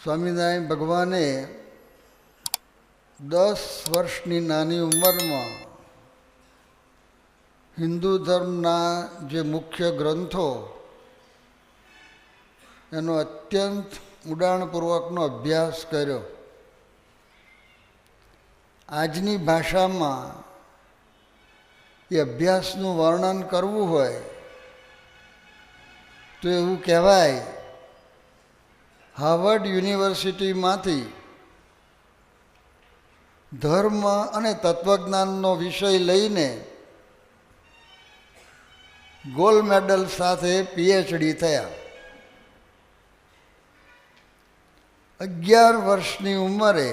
સ્વામિનારાયણ ભગવાને 10 વર્ષની નાની ઉંમરમાં હિન્દુ ધર્મના જે મુખ્ય ગ્રંથો એનો અત્યંત ઊંડાણપૂર્વકનો અભ્યાસ કર્યો. આજની ભાષામાં એ અભ્યાસનું વર્ણન કરવું હોય તો એવું કહેવાય, હાર્વર્ડ યુનિવર્સિટીમાંથી ધર્મ અને તત્વજ્ઞાનનો વિષય લઈને ગોલ્ડ મેડલ સાથે પીએચડી થયા. 11 વર્ષની ઉંમરે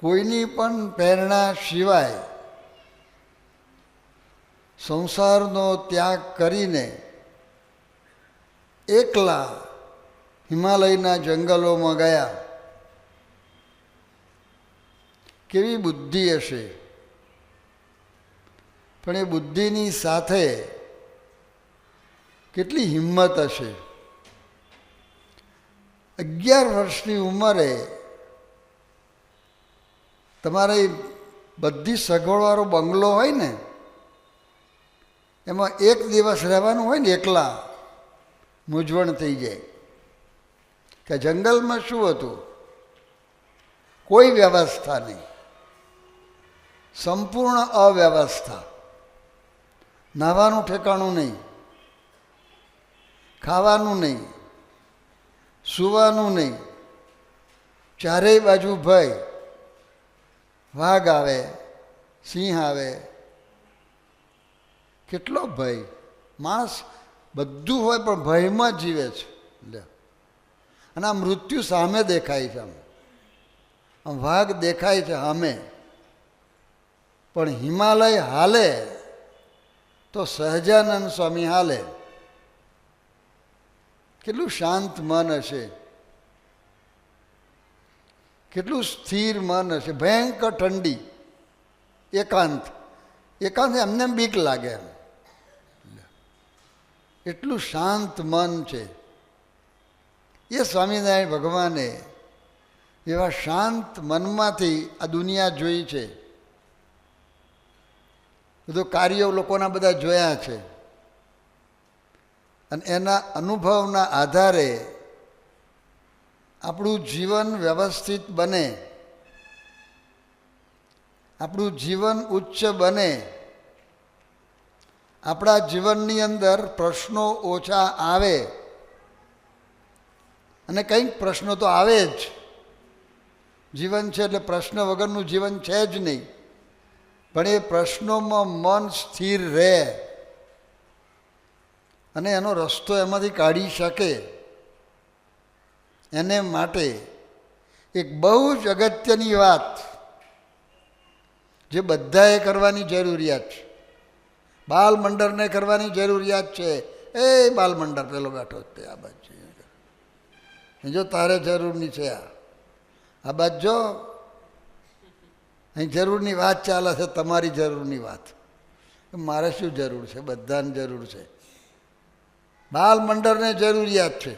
કોઈની પણ પ્રેરણા સિવાય સંસારનો ત્યાગ કરીને એકલા હિમાલયના જંગલોમાં ગયા. કેવી બુદ્ધિ હશે! પણ એ બુદ્ધિની સાથે કેટલી હિંમત હશે! 11 વર્ષની ઉંમરે તમારે બધી સગવડવાળો બંગલો હોય ને, એમાં એક દિવસ રહેવાનું હોય ને, એકલા મૂંઝવણ થઈ જાય કે જંગલમાં શું હતું. કોઈ વ્યવસ્થા નહીં, સંપૂર્ણ અવ્યવસ્થા. નાહવાનું ઠેકાણું નહીં, ખાવાનું નહીં, સૂવાનું નહીં, ચારેય બાજુ ભય. વાઘ આવે, સિંહ આવે, કેટલો ભય! માણસ બધું હોય પણ ભયમાં જીવે છે. અને આ મૃત્યુ સામે દેખાય છે. આમ વાઘ દેખાય છે સામે, પણ હિમાલય હાલે તો સહજાનંદ સ્વામી હાલે. કેટલું શાંત મન હશે, કેટલું સ્થિર મન હશે. ભયંકર ઠંડી, એકાંત એમને બીક લાગે એમ, એટલું શાંત મન છે. એ સ્વામિનારાયણ ભગવાને એવા શાંત મનમાંથી આ દુનિયા જોઈ છે. બધું કાર્યો લોકોના બધા જોયા છે, અને એના અનુભવના આધારે આપણું જીવન વ્યવસ્થિત બને, આપણું જીવન ઉચ્ચ બને, આપણા જીવનની અંદર પ્રશ્નો ઓછા આવે. અને કંઈક પ્રશ્નો તો આવે જ. જીવન છે એટલે પ્રશ્ન વગરનું જીવન છે જ નહીં. પણ એ પ્રશ્નોમાં મન સ્થિર રહે અને એનો રસ્તો એમાંથી કાઢી શકે, એને માટે એક બહુ જ અગત્યની વાત જે બધાએ કરવાની જરૂરિયાત છે. બાલ મંડળને કરવાની જરૂરિયાત છે. એ બાલ મંડળ પેલો બેઠો તે આ બાજુ જો તારે જરૂરની છે, આ બાજુ જો અહીં જરૂરની વાત ચાલે છે, તમારી જરૂરની વાત. મારે શું જરૂર છે? બધાને જરૂર છે. બાલ મંડળને જરૂરિયાત છે.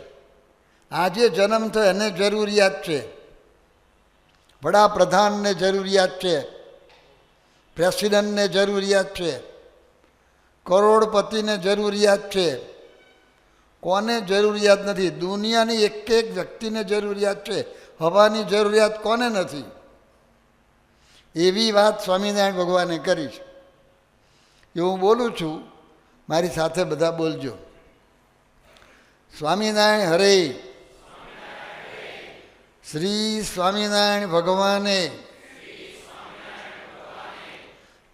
આજે જન્મ થયો એને જરૂરિયાત છે. વડાપ્રધાનને જરૂરિયાત છે, પ્રેસિડેન્ટને જરૂરિયાત છે, કરોડપતિને જરૂરિયાત છે. કોને જરૂરિયાત નથી? દુનિયાની એક એક વ્યક્તિને જરૂરિયાત છે. હવાની જરૂરિયાત કોને નથી? એવી વાત સ્વામિનારાયણ ભગવાને કરી છે. એ હું બોલું છું, મારી સાથે બધા બોલજો. સ્વામિનારાયણ હરે. શ્રી સ્વામિનારાયણ ભગવાને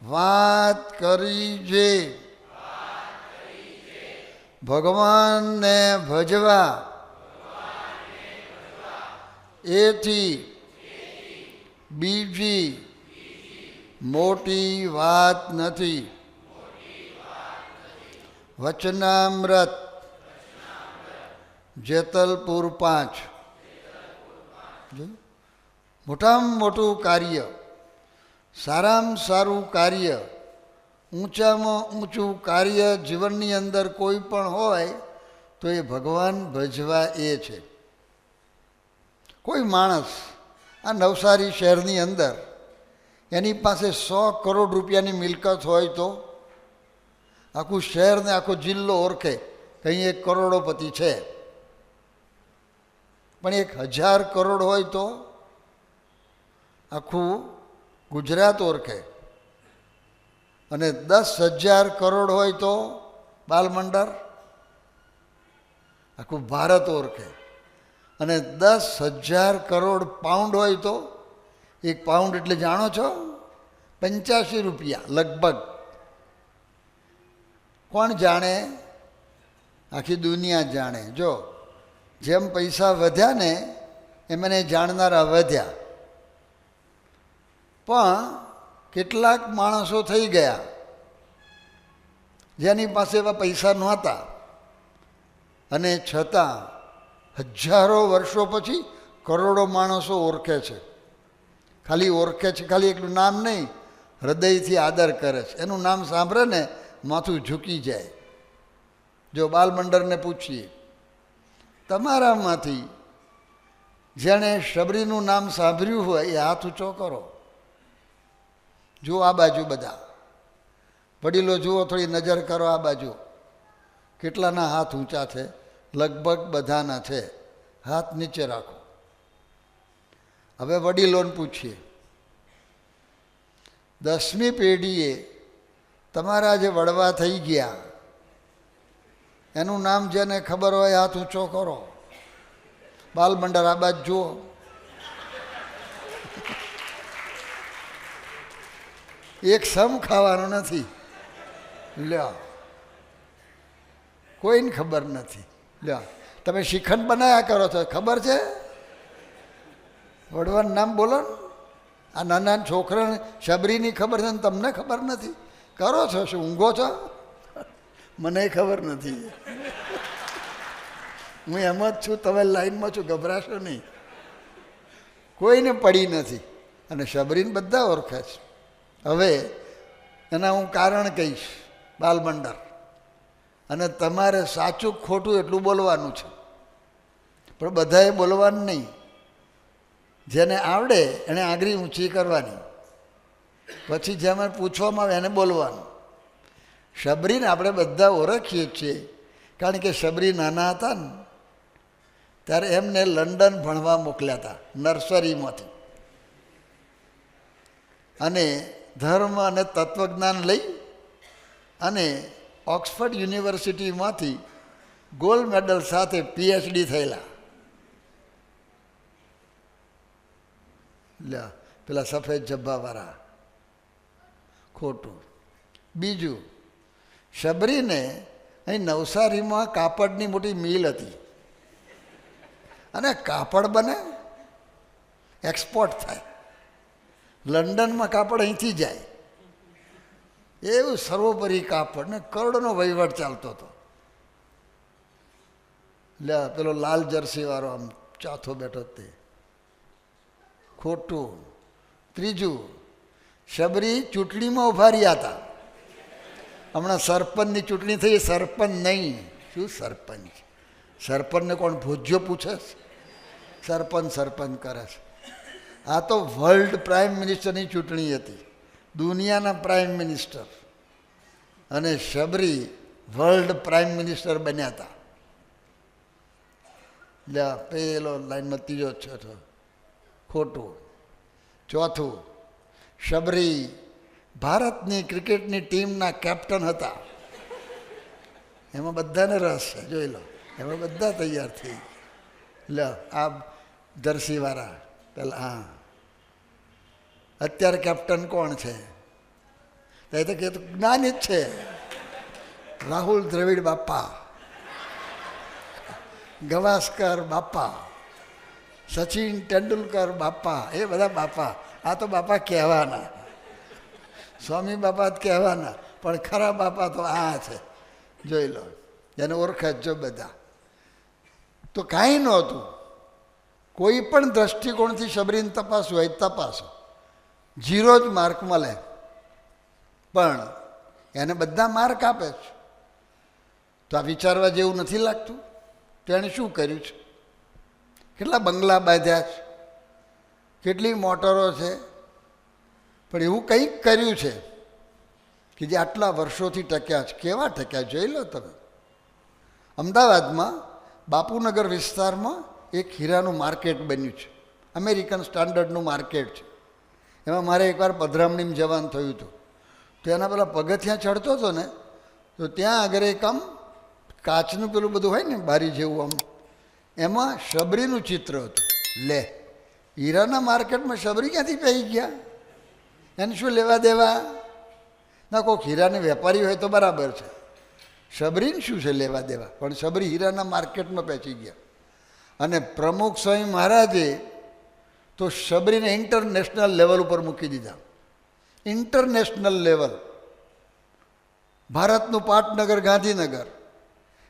વાત કરી જે ભગવાનને ભજવા એથી બીજી મોટી વાત નથી. વચનામૃત જેતલપુર 5. મોટામાં મોટું કાર્ય, સારામાં સારું કાર્ય, ઊંચામાં ઊંચું કાર્ય જીવનની અંદર કોઈ પણ હોય તો એ ભગવાન ભજવા એ છે. કોઈ માણસ આ નવસારી શહેરની અંદર એની પાસે 100 કરોડ રૂપિયાની મિલકત હોય તો આખું શહેર ને આખો જિલ્લો ઓળખે કે અહીં એક કરોડોપતિ છે. પણ 1000 કરોડ હોય તો આખું ગુજરાત ઓળખે, અને 10,000 કરોડ હોય તો બાલમંડળ આખું ભારત ઓળખે, અને 10,000 કરોડ પાઉન્ડ હોય તો, એક પાઉન્ડ એટલે જાણો છો 85 રૂપિયા લગભગ. કોણ જાણે? આખી દુનિયા જાણે. જો જેમ પૈસા વધ્યા ને એમ એને જાણનારા વધ્યા. પણ કેટલાક માણસો થઈ ગયા જેની પાસે એવા પૈસા નહોતા, અને છતાં હજારો વર્ષો પછી કરોડો માણસો ઓળખે છે. ખાલી ઓળખે છે, ખાલી એટલું નામ નહીં, હૃદયથી આદર કરે છે. એનું નામ સાંભળે ને માથું ઝૂકી જાય. જો બાલમંડળને પૂછીએ, તમારામાંથી જેણે શબરીનું નામ સાંભળ્યું હોય એ હાથ ઊંચો કરો. જો આ બાજુ બધા વડીલો જુઓ, થોડી નજર કરો આ બાજુ, કેટલાના હાથ ઊંચા છે? લગભગ બધાના છે. હાથ નીચે રાખો. હવે વડીલોને પૂછીએ, 10મી પેઢીએ તમારા જે વડવા થઈ ગયા એનું નામ જેને ખબર હોય હાથ ઊંચો કરો. બાલમંડળ આ બાજુ જુઓ. એક સમ ખાવાનો નથી. લ્યો, કોઈને ખબર નથી. લ્યો, તમે શ્રીખંડ બનાવ્યા કરો છો, ખબર છે? વડવાનું નામ બોલો ને. આ નાના છોકરાને શબરીની ખબર છે ને તમને ખબર નથી? કરો છો શું? ઊંઘો છો? મને ખબર નથી. હું એમ જ છું, તમે લાઈનમાં છું, ગભરાશો નહીં. કોઈને પડી નથી, અને શબરીને બધા ઓળખે છે. હવે એના હું કારણ કહીશ, બાલમંડળ, અને તમારે સાચું ખોટું એટલું બોલવાનું છે, પણ બધાએ બોલવાનું નહીં. જેને આવડે એણે આંગળી ઊંચી કરવાની, પછી જેને પૂછવામાં આવે એને બોલવાનું. શબરીને આપણે બધા ઓળખીએ છીએ, કારણ કે શબરી નાના હતા ને ત્યારે એમને લંડન ભણવા મોકલ્યા હતા નર્સરીમાંથી, અને ધર્મ અને તત્વજ્ઞાન લઈ અને ઓક્સફર્ડ યુનિવર્સિટીમાંથી ગોલ્ડ મેડલ સાથે PhD થયેલા. લ્યા, પેલા સફેદ જબ્બાવાળા. ખોટું. બીજું, શબરીને અહીં નવસારીમાં કાપડની મોટી મિલ હતી, અને કાપડ બને, એક્સપોર્ટ થાય. લંડનમાં કાપડ અહીંથી જાય, એવું સર્વોપરી કાપડ, ને કરોડોનો વહીવટ ચાલતો હતો. લે, પેલો લાલ જર્સીવાળો આમ ચાથો બેઠો તે. ખોટું. ત્રીજું, શબરી ચૂંટણીમાં ઉભા રહ્યા હતા. હમણાં સરપંચની ચૂંટણી થઈ, સરપંચ નહીં. શું સરપંચ? સરપંચને કોણ ભોજ્યો પૂછે છે? સરપંચ સરપંચ કરે છે. આ તો વર્લ્ડ પ્રાઇમ મિનિસ્ટરની ચૂંટણી હતી, દુનિયાના પ્રાઇમ મિનિસ્ટર, અને શબરી વર્લ્ડ પ્રાઇમ મિનિસ્ટર બન્યા હતા. લે, પેલો લાઈનમાં ત્રીજો છઠ્ઠો. ખોટું. ચોથું, શબરી ભારતની ક્રિકેટની ટીમના કેપ્ટન હતા. એમાં બધાને રસ છે, જોઈ લો. એમાં બધા તૈયાર થઈ. લે, આ જર્સીવાળા પેલા. હા, અત્યારે કેપ્ટન કોણ છે? એ તો કે જ્ઞાની જ છે. રાહુલ દ્રવિડ બાપા, ગવાસ્કર બાપા, સચિન તેંડુલકર બાપા, એ બધા બાપા. આ તો બાપા કહેવાના, સ્વામી બાપા જ કહેવાના, પણ ખરા બાપા તો આ છે. જોઈ લો, એને ઓળખે જો બધા. તો કાંઈ નહોતું. કોઈ પણ દ્રષ્ટિકોણથી શબરીને તપાસ હોય તપાસો, 0 જ માર્ક મળે. પણ એને બધા માર્ક આપે છે. તો આ વિચારવા જેવું નથી લાગતું? તો એણે શું કર્યું છે? કેટલા બંગલા બાંધ્યા છે, કેટલી મોટરો છે, પણ એવું કંઈક કર્યું છે કે જે આટલા વર્ષોથી ટક્યા છે. કેવા ટક્યા જોઈ લો તમે. અમદાવાદમાં બાપુનગર વિસ્તારમાં એક હીરાનું માર્કેટ બન્યું છે, અમેરિકન સ્ટાન્ડર્ડનું માર્કેટ છે. એમાં મારે એકવાર પધરામણીમાં જવાનું થયું હતું. તો એના પેલા પગથિયાં ચડતો હતો ને, તો ત્યાં આગળ એક આમ કાચનું પેલું બધું હોય ને બારી જેવું, આમ એમાં શબરીનું ચિત્ર હતું. લે, હીરાના માર્કેટમાં શબરી ક્યાંથી પહેરી ગયા? એને શું લેવા દેવા? ના, કોઈક હીરાની વેપારી હોય તો બરાબર છે, શબરીને શું છે લેવા દેવા? પણ શબરી હીરાના માર્કેટમાં પહોંચી ગયા. અને પ્રમુખ સ્વામી મહારાજે તો શબરીને ઇન્ટરનેશનલ લેવલ ઉપર મૂકી દીધા. International level. ભારતનું પાટનગર ગાંધીનગર,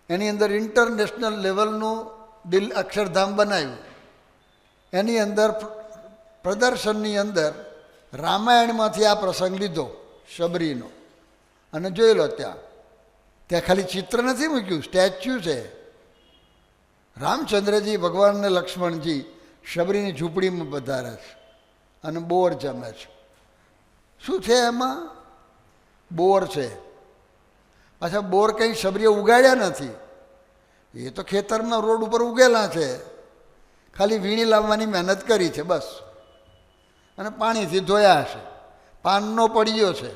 એની અંદર ઇન્ટરનેશનલ લેવલનું અક્ષરધામ બનાવ્યું. એની અંદર પ્રદર્શનની અંદર રામાયણમાંથી આ પ્રસંગ લીધો શબરીનો, અને જોઈ લો ત્યાં ખાલી ચિત્ર નથી મૂક્યું, સ્ટેચ્યુ છે. રામચંદ્રજી, ભગવાન અને લક્ષ્મણજી શબરીની ઝૂંપડીમાં પધારે છે અને બોર જમે છે. શું છે એમાં? બોર છે. પાછા બોર કંઈ શબરીએ ઉગાડ્યા નથી, એ તો ખેતરમાં રોડ ઉપર ઉગેલા છે, ખાલી વીણી લાવવાની મહેનત કરી છે બસ, અને પાણીથી ધોયા હશે. પાનનો પડીયો છે,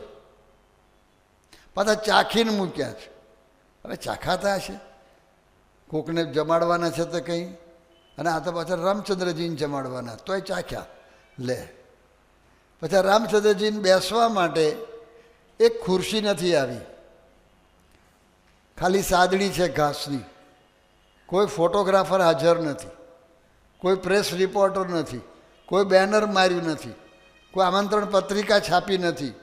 પાછા ચાખીને મૂક્યા છે. હવે ચાખાતા હશે, કોકને જમાડવાના છે તો કંઈ, અને આ તો પાછા રામચંદ્રજીને જમાડવાના, તોય ચાખ્યા. લે, પછી રામચંદ્રજીને બેસવા માટે એક ખુરશી નથી આવી, ખાલી સાદડી છે ઘાસની. કોઈ ફોટોગ્રાફર હાજર નથી, કોઈ પ્રેસ રિપોર્ટર નથી, કોઈ બેનર માર્યું નથી, કોઈ આમંત્રણ પત્રિકા છાપી નથી,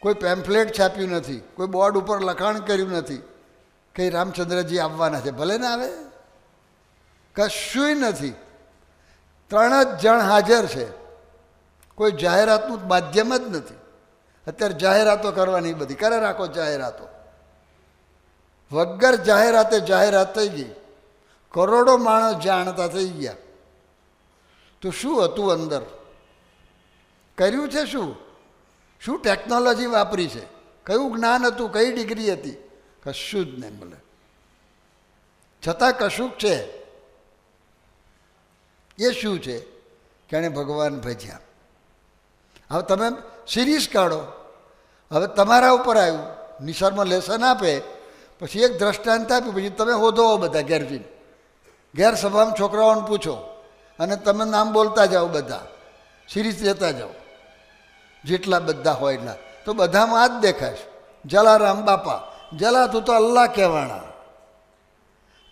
કોઈ પેમ્ફલેટ છાપ્યું નથી, કોઈ બોર્ડ ઉપર લખાણ કર્યું નથી કે રામચંદ્રજી આવવાના છે. ભલે ને આવે, કશુંય નથી. 3 જ જણ હાજર છે, કોઈ જાહેરાતનું માધ્યમ જ નથી. અત્યારે જાહેરાતો કરવાની બધી કરે રાખો, જાહેરાતો વગર જાહેરાતે જાહેરાત થઈ ગઈ, કરોડો માણસ જાણતા થઈ ગયા. તો શું હતું અંદર? કર્યું છે શું? શું ટેકનોલોજી વાપરી છે? કયું જ્ઞાન હતું? કઈ ડિગ્રી હતી? કશું જ નહીં મળે. છતાં કશુંક છે. એ શું છે? કે એણે ભગવાન ભજ્યા. હવે તમે સિરીઝ કાઢો, હવે તમારા ઉપર આવ્યું, નિસર્ગમાં લેસન આપે, પછી એક દ્રષ્ટાંત આપ્યું, પછી તમે હોધો બધા ઘેર જઈને, ઘેર સભામાં છોકરાઓને પૂછો, અને તમે નામ બોલતા જાઓ, બધા સિરીઝ લેતા જાઓ, જેટલા બધા હોય એટલા, તો બધામાં આ જ દેખાય છે. જલારામ બાપા, જલા તું તો અલ્લાહ કહેવાના.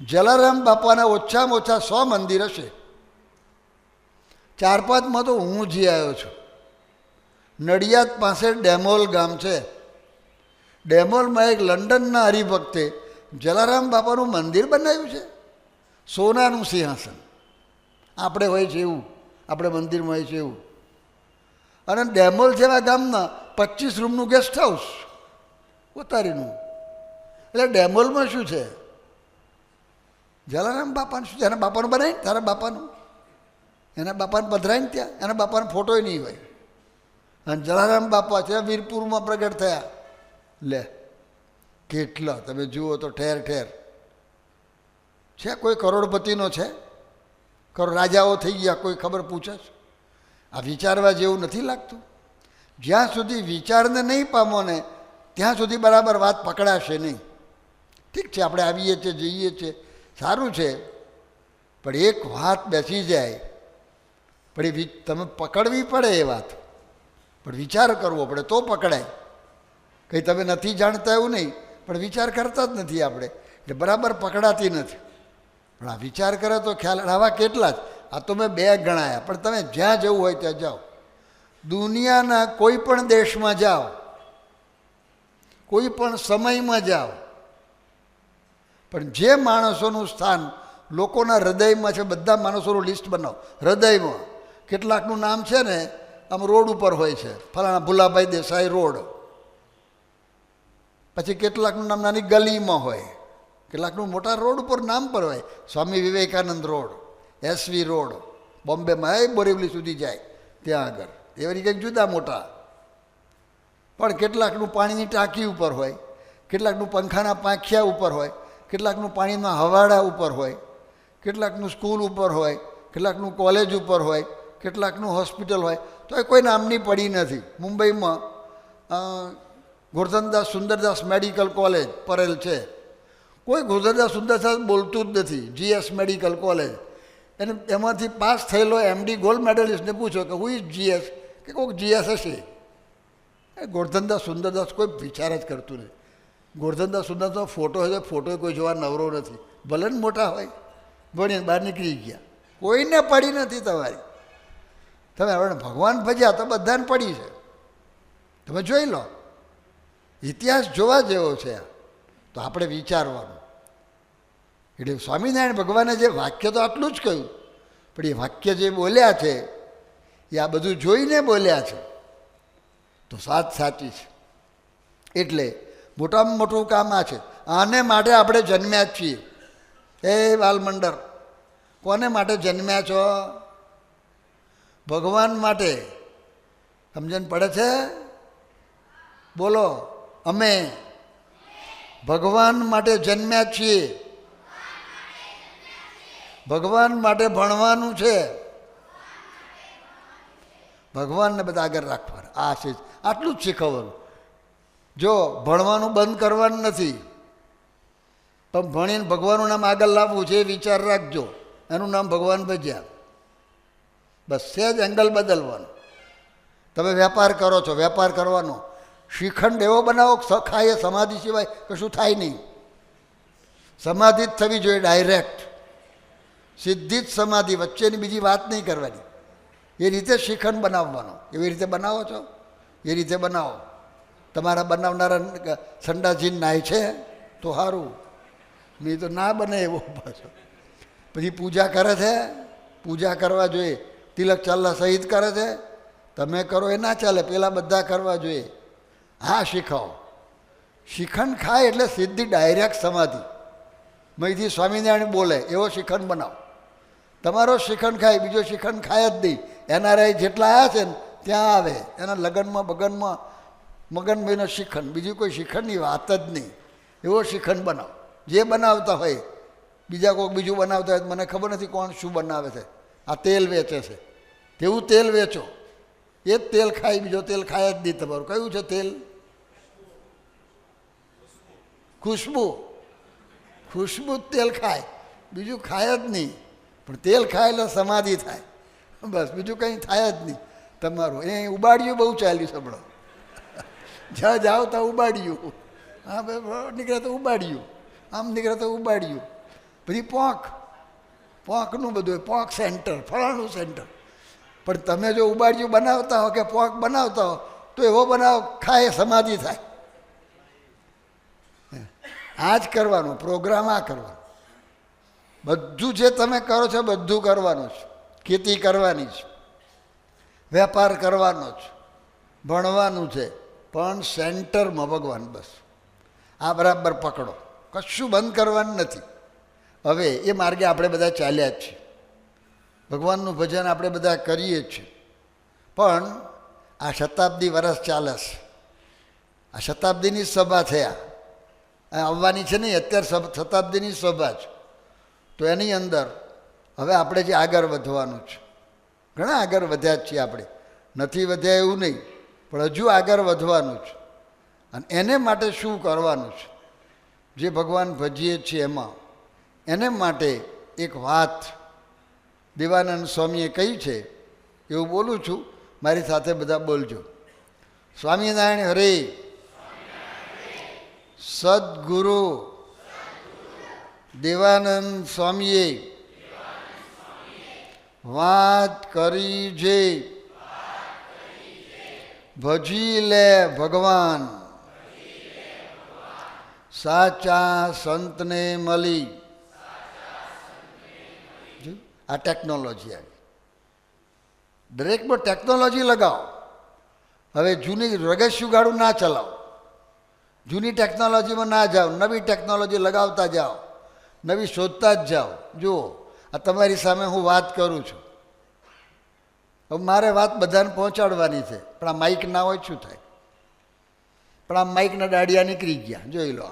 જલારામ બાપાના ઓછામાં ઓછા 100 મંદિર હશે. 4-5માં તો હું જી આવ્યો છું. નડિયાદ પાસે ડેમોલ ગામ છે. ડેમોલમાં એક લંડનના હરિભક્તે જલારામ બાપાનું મંદિર બનાવ્યું છે, સોનાનું સિંહાસન. આપણે હોય છે એવું, આપણે મંદિરમાં હોય છે એવું. અને ડેમોલ જેવા ગામના 25 રૂમનું ગેસ્ટ હાઉસ ઉતારીનું. એટલે ડેમોલમાં શું છે? જલારામ બાપાનું શું છે? એના બાપાનું બનાવીને, તારા બાપાનું, એના બાપાને પધરાઈને ત્યાં, એના બાપાનો ફોટોય નહીં હોય. અને જલારામ બાપા છે વીરપુરમાં પ્રગટ થયા. લે, કેટલા તમે જુઓ તો ઠેર ઠેર છે. કોઈ કરોડપતિનો છે? રાજાઓ થઈ ગયા, કોઈ ખબર પૂછે છે? આ વિચારવા જેવું નથી લાગતું? જ્યાં સુધી વિચારને નહીં પામો ને ત્યાં સુધી બરાબર વાત પકડાશે નહીં. ઠીક છે, આપણે આવીએ છીએ, જઈએ છીએ, સારું છે, પણ એક વાત બેસી જાય, પણ એ તમે પકડવી પડે એ વાત, પણ વિચાર કરવો પડે તો પકડાય. કંઈ તમે નથી જાણતા એવું નહીં, પણ વિચાર કરતા જ નથી આપણે, એટલે બરાબર પકડાતી નથી. પણ આ વિચાર કરે તો ખ્યાલ. આવા કેટલા જ, આ તો મેં 2 ગણાયા, પણ તમે જ્યાં જવું હોય ત્યાં જાઓ. દુનિયાના કોઈ પણ દેશમાં જાઓ, કોઈ પણ સમયમાં જાઓ, પણ જે માણસોનું સ્થાન લોકોના હૃદયમાં છે, બધા માણસોનું લિસ્ટ બનાવો. હૃદયમાં કેટલાકનું નામ છે ને આમ રોડ ઉપર હોય છે, ફલાણા ભુલાભાઈ દેસાઈ રોડ. પછી કેટલાકનું નામ નાની ગલીમાં હોય, કેટલાકનું મોટા રોડ ઉપર નામ પર હોય, Swami Vivekananda road. SV road બોમ્બેમાં એ બોરીવલી સુધી જાય ત્યાં આગળ એવી કંઈક જુદા મોટા, પણ કેટલાકનું પાણીની ટાંકી ઉપર હોય, કેટલાકનું પંખાના પાંખિયા ઉપર હોય, કેટલાકનું પાણીના હવાડા ઉપર હોય, કેટલાકનું સ્કૂલ ઉપર હોય, કેટલાકનું કોલેજ ઉપર હોય, કેટલાકનું હોસ્પિટલ હોય. તો એ કોઈ નામની પડી નથી. મુંબઈમાં ગોરધનદાસ સુંદરદાસ મેડિકલ કોલેજ પરેલ છે, કોઈ ગોરધનદાસ સુંદરદાસ બોલતું જ નથી. GS મેડિકલ કોલેજ, એને એમાંથી પાસ થયેલો MD ગોલ્ડ મેડલિસ્ટને પૂછો કે હું ઇઝ GS, કે કોઈક GS હશે. ગોરધનદાસ સુંદરદાસ કોઈ વિચાર જ કરતું નહીં. ગોરધનદાસ સુંદરદાસનો ફોટો હોય તો ફોટો કોઈ જોવા નવરો નથી, ભલે ને મોટા હોય, ભણીને બહાર નીકળી ગયા, કોઈને પડી નથી તમારી. તમે હવે ભગવાન ભજ્યા તો બધાને પડી છે. તમે જોઈ લો, ઇતિહાસ જોવા જેવો છે. તો આપણે વિચારવાનું. એટલે સ્વામિનારાયણ ભગવાને જે વાક્ય તો આટલું જ કહ્યું, પણ એ વાક્ય જે બોલ્યા છે એ આ બધું જોઈને બોલ્યા છે, તો સાત સાચી છે. એટલે મોટામાં મોટું કામ આ છે. આને માટે આપણે જન્મ્યા જ છીએ. એ બાલમંડળ, કોને માટે જન્મ્યા છો? ભગવાન માટે. સમજણ પડે છે? બોલો. અમે ભગવાન માટે જન્મ્યા છીએ. ભગવાન માટે ભણવાનું છે. ભગવાનને બધા આગળ રાખવાના. આ છે, આટલું જ શીખવવાનું. જો ભણવાનું બંધ કરવાનું નથી, પણ ભણીને ભગવાનનું નામ આગળ લાવવું છે એ વિચાર રાખજો. એનું નામ ભગવાન ભજ્યા. બસ સેજ એંગલ બદલવાનું. તમે વેપાર કરો છો, વેપાર કરવાનો શ્રીખંડ એવો બનાવો ખાય સમાધિ સિવાય કશું થાય નહીં. સમાધિ જ થવી જોઈએ, ડાયરેક્ટ સીધી જ સમાધિ, વચ્ચેની બીજી વાત નહીં કરવાની. એ રીતે શ્રીખંડ બનાવવાનો. એવી રીતે બનાવો છો, એ રીતે બનાવો. તમારા બનાવનારા સંડાસજી નાય છે તો સારું, નહીં તો ના બને એવો પાછો. પછી પૂજા કરે છે, પૂજા કરવા જોઈએ. તિલક ચાલ્લા સહિત કરે છે, તમે કરો એ ના ચાલે, પેલા બધા કરવા જોઈએ. હા, શીખાવો. શ્રીખંડ ખાય એટલે સીધી ડાયરેક્ટ સમાધિ. મહીથી સ્વામિનારાયણ બોલે એવો શ્રીખંડ બનાવો. તમારો શ્રીખંડ ખાય, બીજો શ્રીખંડ ખાય જ નહીં. NRI જેટલા આવ્યા છે ને ત્યાં આવે, એના લગ્નમાં બગનમાં મગનભાઈનો શ્રીખંડ, બીજું કોઈ શ્રીખંડની વાત જ નહીં. એવો શ્રીખંડ બનાવો. જે બનાવતા હોય, બીજા કોઈક બીજું બનાવતા હોય, મને ખબર નથી કોણ શું બનાવે છે. આ તેલ વેચે છે, તેવું તેલ વેચો. એ જ તેલ ખાય, બીજો તેલ ખાય જ નહીં. તમારું કયું છે તેલ? ખુશ્બુ. ખુશ્બુ જ તેલ ખાય, બીજું ખાય જ નહીં. પણ તેલ ખાય એટલે સમાધિ થાય, બસ. બીજું કંઈ થાય જ નહીં તમારું. એ ઉબાડિયું બહુ ચાલ્યું છે હમણાં. જ્યાં જાઓ ત્યાં ઉબાડિયું. હા, નીકળે તો ઉબાડિયું, આમ નીકળે તો ઉબાડિયું. પછી પોંકનું બધું, પોંક સેન્ટર, ફલાણું સેન્ટર. પણ તમે જો ઉબાડિયું બનાવતા હો કે પોંક બનાવતા હો તો એવો બનાવો ખાય સમાધિ થાય. આ જ કરવાનું પ્રોગ્રામ, આ કરવાનું. બધું જે તમે કરો છો બધું કરવાનું છે. ખેતી કરવાની છે, વેપાર કરવાનો છે, ભણવાનું છે, પણ સેન્ટરમાં ભગવાન. બસ આ બરાબર પકડો, કશું બંધ કરવાનું નથી. હવે એ માર્ગે આપણે બધા ચાલ્યા જ છીએ. ભગવાનનું ભજન આપણે બધા કરીએ જ છીએ. પણ આ શતાબ્દી વર્ષ ચાલે છે. આ શતાબ્દીની સભા થયા આવવાની છે નહીં, અત્યારે શતાબ્દીની સભા છે. તો એની અંદર હવે આપણે જે આગળ વધવાનું છે, ઘણા આગળ વધ્યા જ છીએ આપણે, નથી વધ્યા એવું નહીં, પણ હજુ આગળ વધવાનું છે. અને એને માટે શું કરવાનું છે, જે ભગવાન ભજીએ છીએ એમાં, એને માટે એક વાત દેવાનંદ સ્વામીએ કહી છે, એવું બોલું છું, મારી સાથે બધા બોલજો. સ્વામિનારાયણ હરે. સદગુરુ દેવાનંદ સ્વામીએ વાત કરી જે, ભજી લે ભગવાન સાચા સંતને મળી. આ ટેકનોલોજી આવી. દરેકમાં ટેકનોલોજી લગાવો. હવે જૂની રગસ્યું ગાડું ના ચલાવો, જૂની ટેકનોલોજીમાં ના જાઓ, નવી ટેકનોલોજી લગાવતા જાઓ, નવી શોધતા જ જાઓ. જુઓ આ તમારી સામે હું વાત કરું છું, હવે મારે વાત બધાને પહોંચાડવાની છે, પણ આ માઇક ના હોય શું થાય? પણ આ માઇકના દાડિયા નીકળી ગયા. જોઈ લો,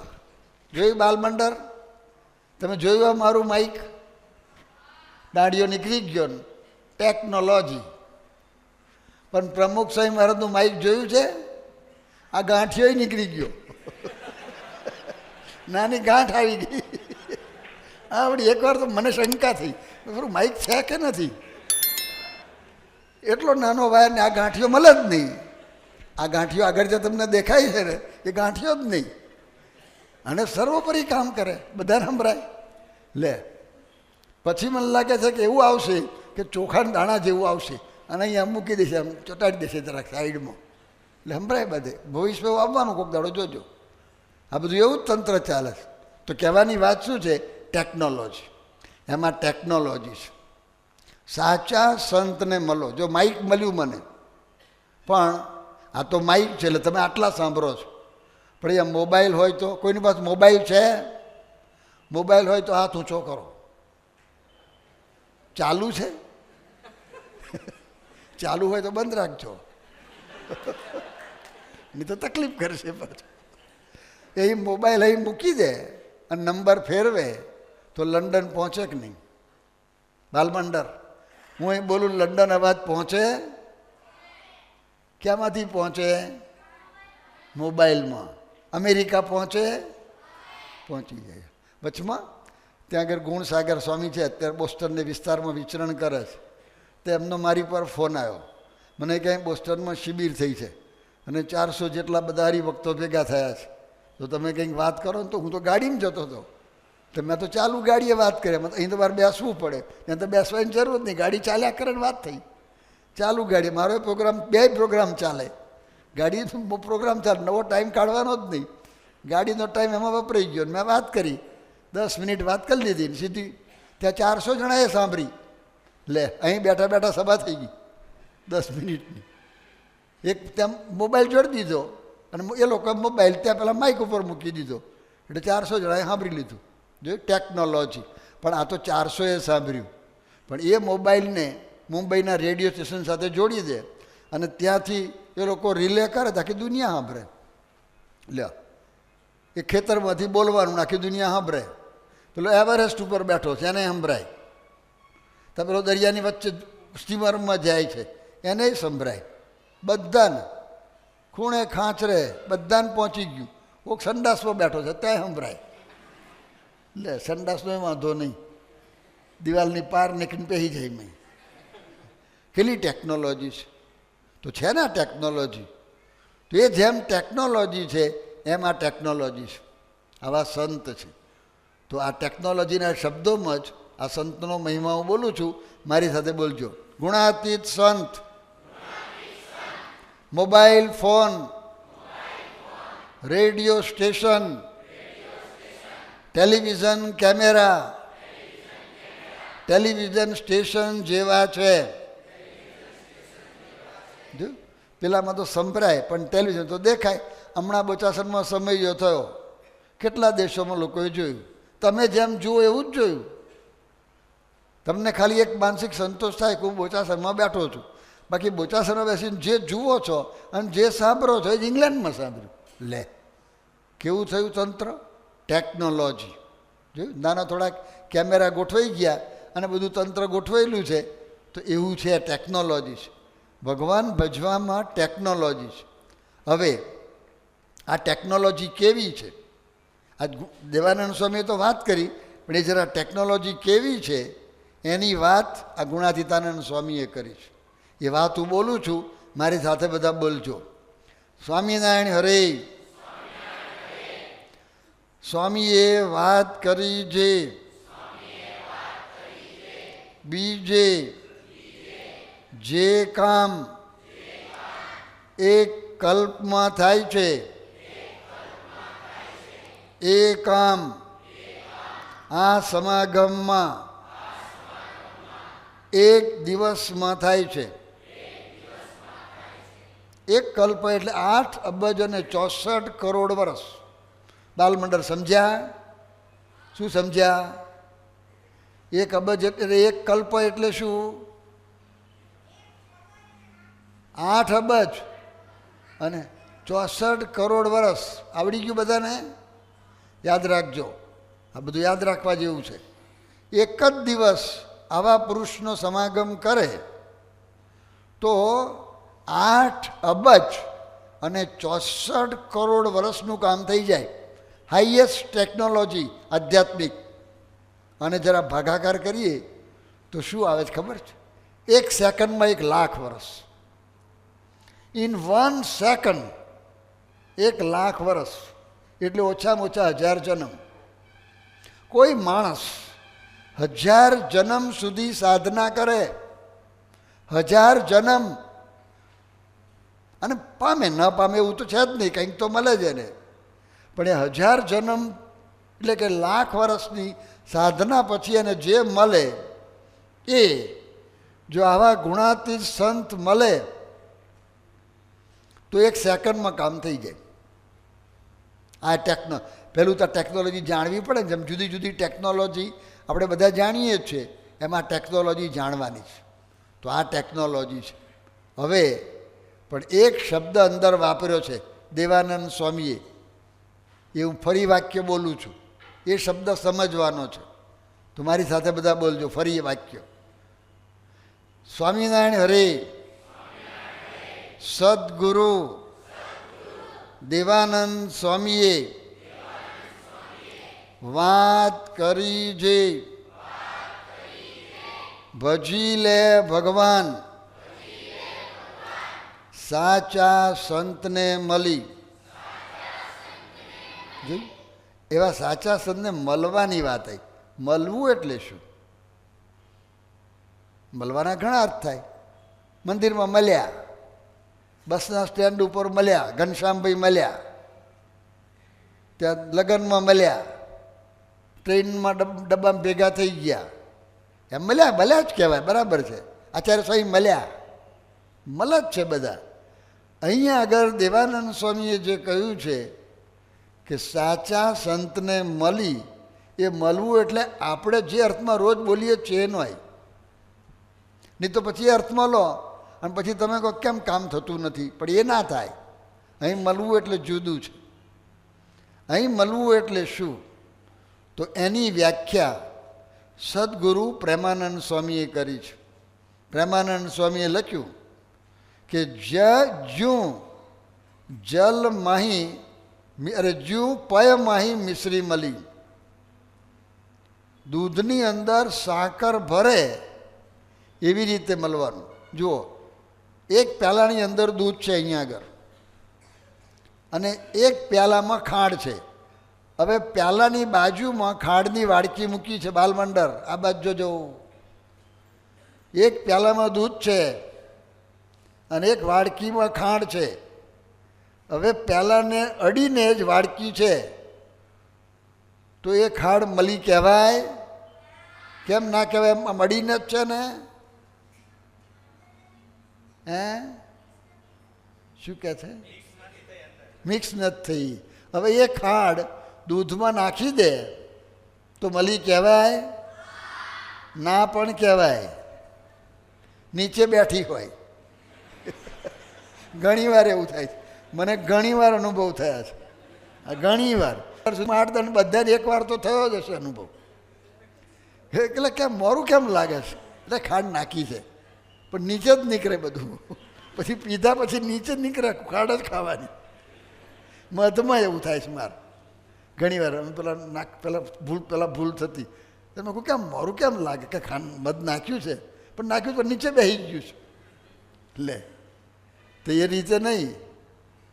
જોયું બાલમંડળ? તમે જોયું આ મારું માઇક? દાડિયો નીકળી ગયો ને, ટેકનોલોજી. પણ પ્રમુખ સ્વામી મહારાજનું માઇક જોયું છે? આ ગાંઠિયો નીકળી ગયો, નાની ગાંઠ આવી ગઈ. આવડી એકવાર તો મને શંકા થઈ, માઇક છે કે નથી? એટલો નાનો વાયર ને આ ગાંઠિયો મળે જ નહીં. આ ગાંઠિયો આગળ જે તમને દેખાય છે ને, એ ગાંઠિયો જ નહીં. અને સર્વોપરી કામ કરે, બધાને સંભળાય. લે પછી મને લાગે છે કે એવું આવશે કે ચોખાના દાણા જેવું આવશે, અને અહીંયા મૂકી દેશે, આમ ચોટાડી દેશે જરાક સાઈડમાં, એટલે સંભળાય બધે. ભવિષ્ય આવવાનું કોઈક દાડો જોજો. આ બધું એવું જ તંત્ર ચાલે છે. તો કહેવાની વાત શું છે? ટેકનોલોજી. એમાં ટેકનોલોજી છે. સાચા સંતને મળો. જો માઇક મળ્યું મને, પણ આ તો માઇક છે એટલે તમે આટલા સાંભળો છો, પણ અહીંયા મોબાઈલ હોય તો, કોઈની પાસે મોબાઈલ છે? મોબાઈલ હોય તો હાથ ઊંચો કરો. ચાલુ છે? ચાલુ હોય તો બંધ રાખજો, નહીં તો તકલીફ કરશે પાછું. એ મોબાઈલ અહીં મૂકી દે અને નંબર ફેરવે તો લંડન પહોંચે કે નહીં? બાલમંડળ, હું અહીં બોલું, લંડન અવાજ પહોંચે? ક્યાંમાંથી પહોંચે? મોબાઈલમાં. અમેરિકા પહોંચે? પહોંચી જાય. વચમાં ત્યાં આગળ ગુણસાગર સ્વામી છે, અત્યારે બોસ્ટનને વિસ્તારમાં વિચરણ કરે છે. તો એમનો મારી પર ફોન આવ્યો. મને ક્યાંય બોસ્ટનમાં શિબિર થઈ છે અને 400 જેટલા બધા હરિભક્તો ભેગા થયા છે, તો તમે કંઈક વાત કરો ને. તો હું તો ગાડીમાં જતો હતો, તો મેં તો ચાલુ ગાડીએ વાત કરી. અહીં તો મારે બેસવું પડે, ત્યાં તો બેસવાની જરૂર જ નહીં, ગાડી ચાલ્યા કરે ને વાત થઈ. ચાલુ ગાડી, મારો પ્રોગ્રામ, બે પ્રોગ્રામ ચાલે. ગાડી પ્રોગ્રામ ચાલે, નવો ટાઈમ કાઢવાનો જ નહીં. ગાડીનો ટાઈમ એમાં વપરાઈ ગયો. મેં વાત કરી, 10 મિનિટ વાત કરી લીધી ને સીધી ત્યાં 400 જણાએ સાંભળી. લે, અહીં બેઠા બેઠા સભા થઈ ગઈ 10 મિનિટની. એક ત્યાં મોબાઈલ જોડી દીધો અને એ લોકો મોબાઈલ ત્યાં પહેલાં માઇક ઉપર મૂકી દીધો, એટલે 400 જણાએ સાંભળી લીધું. જો ટેકનોલોજી. પણ આ તો 400એ સાંભળ્યું, પણ એ મોબાઈલને મુંબઈના રેડિયો સ્ટેશન સાથે જોડી દે અને ત્યાંથી એ લોકો રિલે કરે તો આખી દુનિયા સાંભળે. લે, એ ખેતરમાંથી બોલવાનું, આખી દુનિયા સાંભળે. પેલો એવરેસ્ટ ઉપર બેઠો છે એને સંભળાય. તો પેલો દરિયાની વચ્ચે સ્ટીમરમાં જાય છે એને સંભળાય. બધાને ખૂણે ખાંચરે બધાને પહોંચી ગયું. કોઈક સંડાસમાં બેઠો છે ત્યાં સંભળાય. લે, સંડાસનો વાંધો નહીં, દિવાલની પાર નીકળીને પહેરી જાય. મેં કેટલી ટેકનોલોજી છે. તો છે ને આ ટેકનોલોજી. તો એ જેમ ટેકનોલોજી છે એમ આ ટેકનોલોજી છે. આવા સંત છે. તો આ ટેકનોલોજીના શબ્દોમાં જ આ સંતનો મહિમા હું બોલું છું. મારી સાથે બોલજો. ગુણાતીત સંત, mobile phone, radio station, television camera, television station જેવા છે. જો પેલામાં તો સંભળાય પણ ટેલિવિઝન તો દેખાય. હમણાં બોચાસનમાં સમય થયો, કેટલા દેશોમાં લોકોએ જોયું. તમે જેમ જુઓ એવું જ જોયું. તમને ખાલી એક માનસિક સંતોષ થાય કે હું બોચાસરમાં બેઠો છું, બાકી બોચાસરમાં બેસીને જે જુઓ છો અને જે સાંભળો છો એ જ ઇંગ્લેન્ડમાં સાંભળ્યું. લે, કેવું થયું તંત્ર? ટેકનોલોજી. જોયું? નાના થોડાક કેમેરા ગોઠવાઈ ગયા અને બધું તંત્ર ગોઠવાયેલું છે. તો એવું છે, ટેકનોલોજી છે. ભગવાન ભજવામાં ટેકનોલોજી છે. હવે આ ટેકનોલોજી કેવી છે? આજ દેવાનંદ સ્વામીએ તો વાત કરી, પણ એ જરા ટેકનોલોજી કેવી છે એની વાત આ ગુણાતીતાનંદ સ્વામીએ કરી છે. એ વાત હું બોલું છું, મારી સાથે બધા બોલજો. સ્વામિનારાયણ હરે. સ્વામીએ વાત કરી બીજે જે કામ એક કલ્પમાં થાય છે એ કામ આ સમાગમમાં એક દિવસમાં થાય છે. એક કલ્પ એટલે 8 અબજ અને 64 કરોડ વર્ષ. બાલમંડળ સમજ્યા? શું સમજ્યા? 1 અબજ એટલે 1 કલ્પ એટલે શું? 8 અબજ અને 64 કરોડ વર્ષ. આવડી ગયું બધાને? યાદ રાખજો, આ બધું યાદ રાખવા જેવું છે. એક જ દિવસ આવા પુરુષનો સમાગમ કરે તો 8 અબજ અને 64 કરોડ વર્ષનું કામ થઈ જાય. હાઈએસ્ટ ટેકનોલોજી આધ્યાત્મિક. અને જરા ભાગાકાર કરીએ તો શું આવે છે ખબર છે? 1 સેકન્ડમાં 1 લાખ વર્ષ. ઇન 1 સેકન્ડ 1 લાખ વર્ષ એટલે ઓછામાં ઓછા 1000 જન્મ. કોઈ માણસ 1000 જન્મ સુધી સાધના કરે, 1000 જન્મ, અને પામે ન પામે એવું તો છે જ નહીં, કંઈક તો મળે જ એને. પણ એ 1000 જન્મ એટલે કે લાખ વર્ષની સાધના પછી એને જે મળે એ જો આવા ગુણાતીત સંત મળે તો 1 સેકન્ડમાં કામ થઈ જાય. આ પહેલું તો ટેકનોલોજી જાણવી પડે. જેમ જુદી જુદી ટેકનોલોજી આપણે બધા જાણીએ જ છીએ, એમાં ટેકનોલોજી જાણવાની છે. તો આ ટેકનોલોજી છે. હવે પણ એક શબ્દ અંદર વાપર્યો છે દેવાનંદ સ્વામીએ, એ હું ફરી વાક્ય બોલું છું, એ શબ્દ સમજવાનો છે. તો મારી સાથે બધા બોલજો ફરી એ વાક્ય. સ્વામિનારાયણ હરે, સદગુરુ દેવાનંદ સ્વામીએ વાત કરી જે, ભજી લે ભગવાન સાચા સંતને મળી. જોયું? એવા સાચા સંતને મળવાની વાત આવી. મળવું એટલે શું? મળવાના ઘણા અર્થ થાય. મંદિરમાં મળ્યા, બસના સ્ટેન્ડ ઉપર મળ્યા, ઘનશ્યામભાઈ મળ્યા, ત્યાં લગ્નમાં મળ્યા, ટ્રેનમાં ડબ્બામાં ભેગા થઈ ગયા, એમ મળ્યા. મળ્યા જ કહેવાય, બરાબર છે. આચાર્ય સ્વામી મળ્યા, મળે જ છે બધા. અહીંયા આગળ દેવાનંદ સ્વામીએ જે કહ્યું છે કે સાચા સંતને મળી, એ મળવું એટલે આપણે જે અર્થમાં રોજ બોલીએ છીએ એનો હોય. નહીં તો પછી એ અર્થમાં લો અને પછી તમે કહો કેમ કામ થતું નથી, પણ એ ના થાય. અહીં મળવું એટલે જુદું છે. અહીં મળવું એટલે શું? તો એની વ્યાખ્યા સદગુરુ પ્રેમાનંદ સ્વામીએ કરી છે. પ્રેમાનંદ સ્વામીએ લખ્યું કે જ્યું જલ માહી અરે જ્યું પય માહી મિશ્રી મળી. દૂધની અંદર સાકર ભરે એવી રીતે મળવાનું. જુઓ, 1 પ્યાલાની અંદર દૂધ છે અહીંયા આગળ, અને 1 પ્યાલામાં ખાંડ છે. હવે પ્યાલાની બાજુમાં ખાંડની વાડકી મૂકી છે, બાલમંડળ આ બાજુ જો. 1 પ્યાલામાં દૂધ છે અને 1 વાડકીમાં ખાંડ છે. હવે પ્યાલાને અડીને જ વાડકી છે, તો એ ખાંડ મળી કહેવાય? કેમ ના કહેવાય? એમ અડીને જ છે ને. હે શું કહે છે? મિક્સ નથી થઈ. હવે એ ખાંડ દૂધમાં નાખી દે તો મળી કહેવાય? ના પણ કહેવાય. નીચે બેઠી હોય. ઘણી વાર એવું થાય છે. મને ઘણી વાર અનુભવ થયા છે. ઘણી વાર 8 બધાને 1 વાર તો થયો જ હશે અનુભવ. એટલે કેમ મોરું કેમ લાગે છે? એટલે ખાંડ નાખી છે પણ નીચે જ નીકળે બધું. પછી પીધા પછી નીચે જ નીકળે, ખાંડ જ ખાવાની. મધમાં એવું થાય છે મારે ઘણી વાર. અમે પેલા ભૂલ થતી. તમે કહું કેમ મોરું કેમ લાગે? કે ખાંડ મધ નાખ્યું છે પણ નાખ્યું પણ નીચે બેસી ગયું છે. લે, તો એ રીતે નહીં,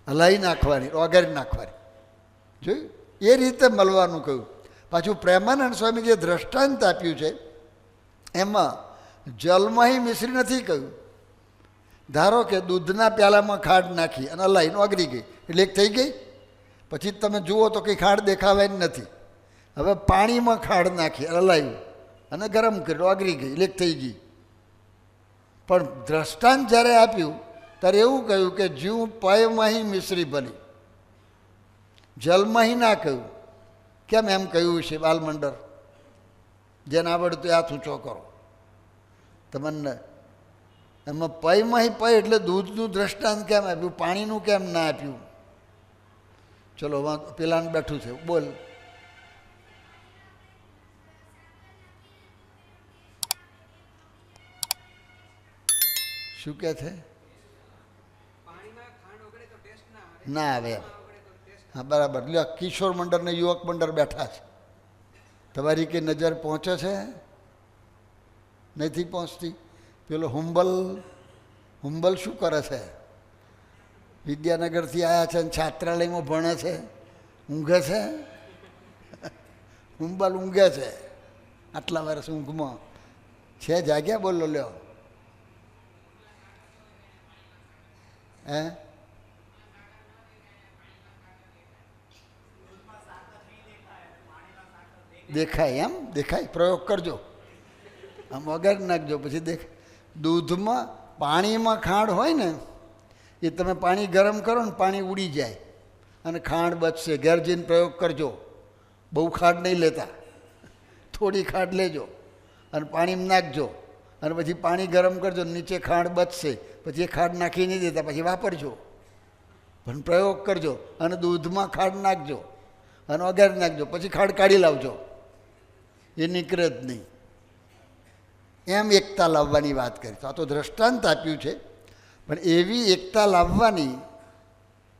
હલાવી નાખવાની, ઓગાળી નાખવાની. જોયું? એ રીતે મળવાનું કહ્યું. પાછું પ્રેમાનંદ સ્વામી જે દ્રષ્ટાંત આપ્યું છે એમાં જલમાં મિશ્રી નથી કહ્યું. ધારો કે દૂધના પ્યાલામાં ખાંડ નાખી અને હલાવીને ઓગળી ગઈ એટલે 1 થઈ ગઈ. પછી તમે જુઓ તો કંઈ ખાંડ દેખાવાય નથી. હવે પાણીમાં ખાંડ નાખી હલાવ્યું અને ગરમ કર્યું, ઓગળી ગઈ એટલે 1 થઈ ગઈ. પણ દ્રષ્ટાંત જ્યારે આપ્યું ત્યારે એવું કહ્યું કે જ્યું પયમાં મિશ્રી ભલી, જલમાં ના કહ્યું. કેમ એમ કહ્યું છે બાલમંડળ? જેને આવડતું હાથ ઊંચો કરો. તમને એમાં પયમાં પય એટલે દૂધનું દ્રષ્ટાંત કેમ આપ્યું, પાણીનું કેમ ના આપ્યું? ચલો પેલાને બેઠું છે, બોલ. શું કે છે? ના આવે એમ. હા બરાબર. લ્યો કિશોર મંડળ ને યુવક મંડળ બેઠા છે. તમારી કઈ નજર પહોંચે છે? નથી પહોંચતી. પેલો હુંબલ શું કરે છે? વિદ્યાનગરથી આવ્યા છે અને છાત્રાલયમાં ભણે છે, ઊંઘે છે. હુંબલ ઊંઘે છે આટલા વર્ષ ઊંઘમાં છે. જાગ્યા બોલો લ્યો. હે દેખાય એમ? દેખાય? પ્રયોગ કરજો, આમ વગર નાખજો પછી દેખાય. દૂધમાં પાણીમાં ખાંડ હોય ને, એ તમે પાણી ગરમ કરો ને પાણી ઉડી જાય અને ખાંડ બચશે. ઘેર જઈને પ્રયોગ કરજો. બહુ ખાંડ નહીં લેતા, થોડી ખાંડ લેજો અને પાણીમાં નાખજો અને પછી પાણી ગરમ કરજો, નીચે ખાંડ બચશે. પછી એ ખાંડ નાખી નહીં દેતા, પછી વાપરજો. પણ પ્રયોગ કરજો અને દૂધમાં ખાંડ નાખજો અને વઘાર નાખજો, પછી ખાંડ કાઢી લાવજો, એ નીકળે જ નહીં. એમ એકતા લાવવાની વાત કરી. તો આ તો દ્રષ્ટાંત આપ્યું છે, પણ એવી એકતા લાવવાની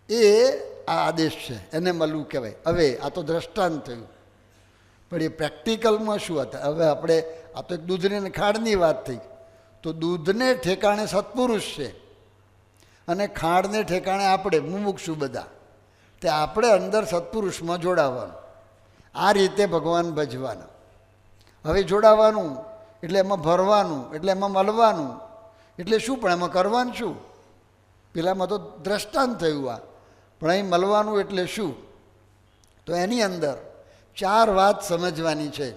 એ આ આદેશ છે, એને મળવું કહેવાય. હવે આ તો દ્રષ્ટાંત થયું, પણ એ પ્રેક્ટિકલમાં શું હતા? હવે આપણે આ તો એક દૂધની ખાંડની વાત થઈ. તો દૂધને ઠેકાણે સત્પુરુષ છે અને ખાંડને ઠેકાણે આપણે મુમુક્ષુ બધા. તે આપણે અંદર સત્પુરુષમાં જોડાવાનું, આ રીતે ભગવાન ભજવાના. હવે જોડાવાનું એટલે એમાં ભરવાનું, એટલે એમાં મળવાનું, એટલે શું? પણ એમાં કરવાનું શું? પેલામાં તો દ્રષ્ટાંત થયું આ, પણ અહીં મળવાનું એટલે શું? તો એની અંદર 4 વાત સમજવાની છે.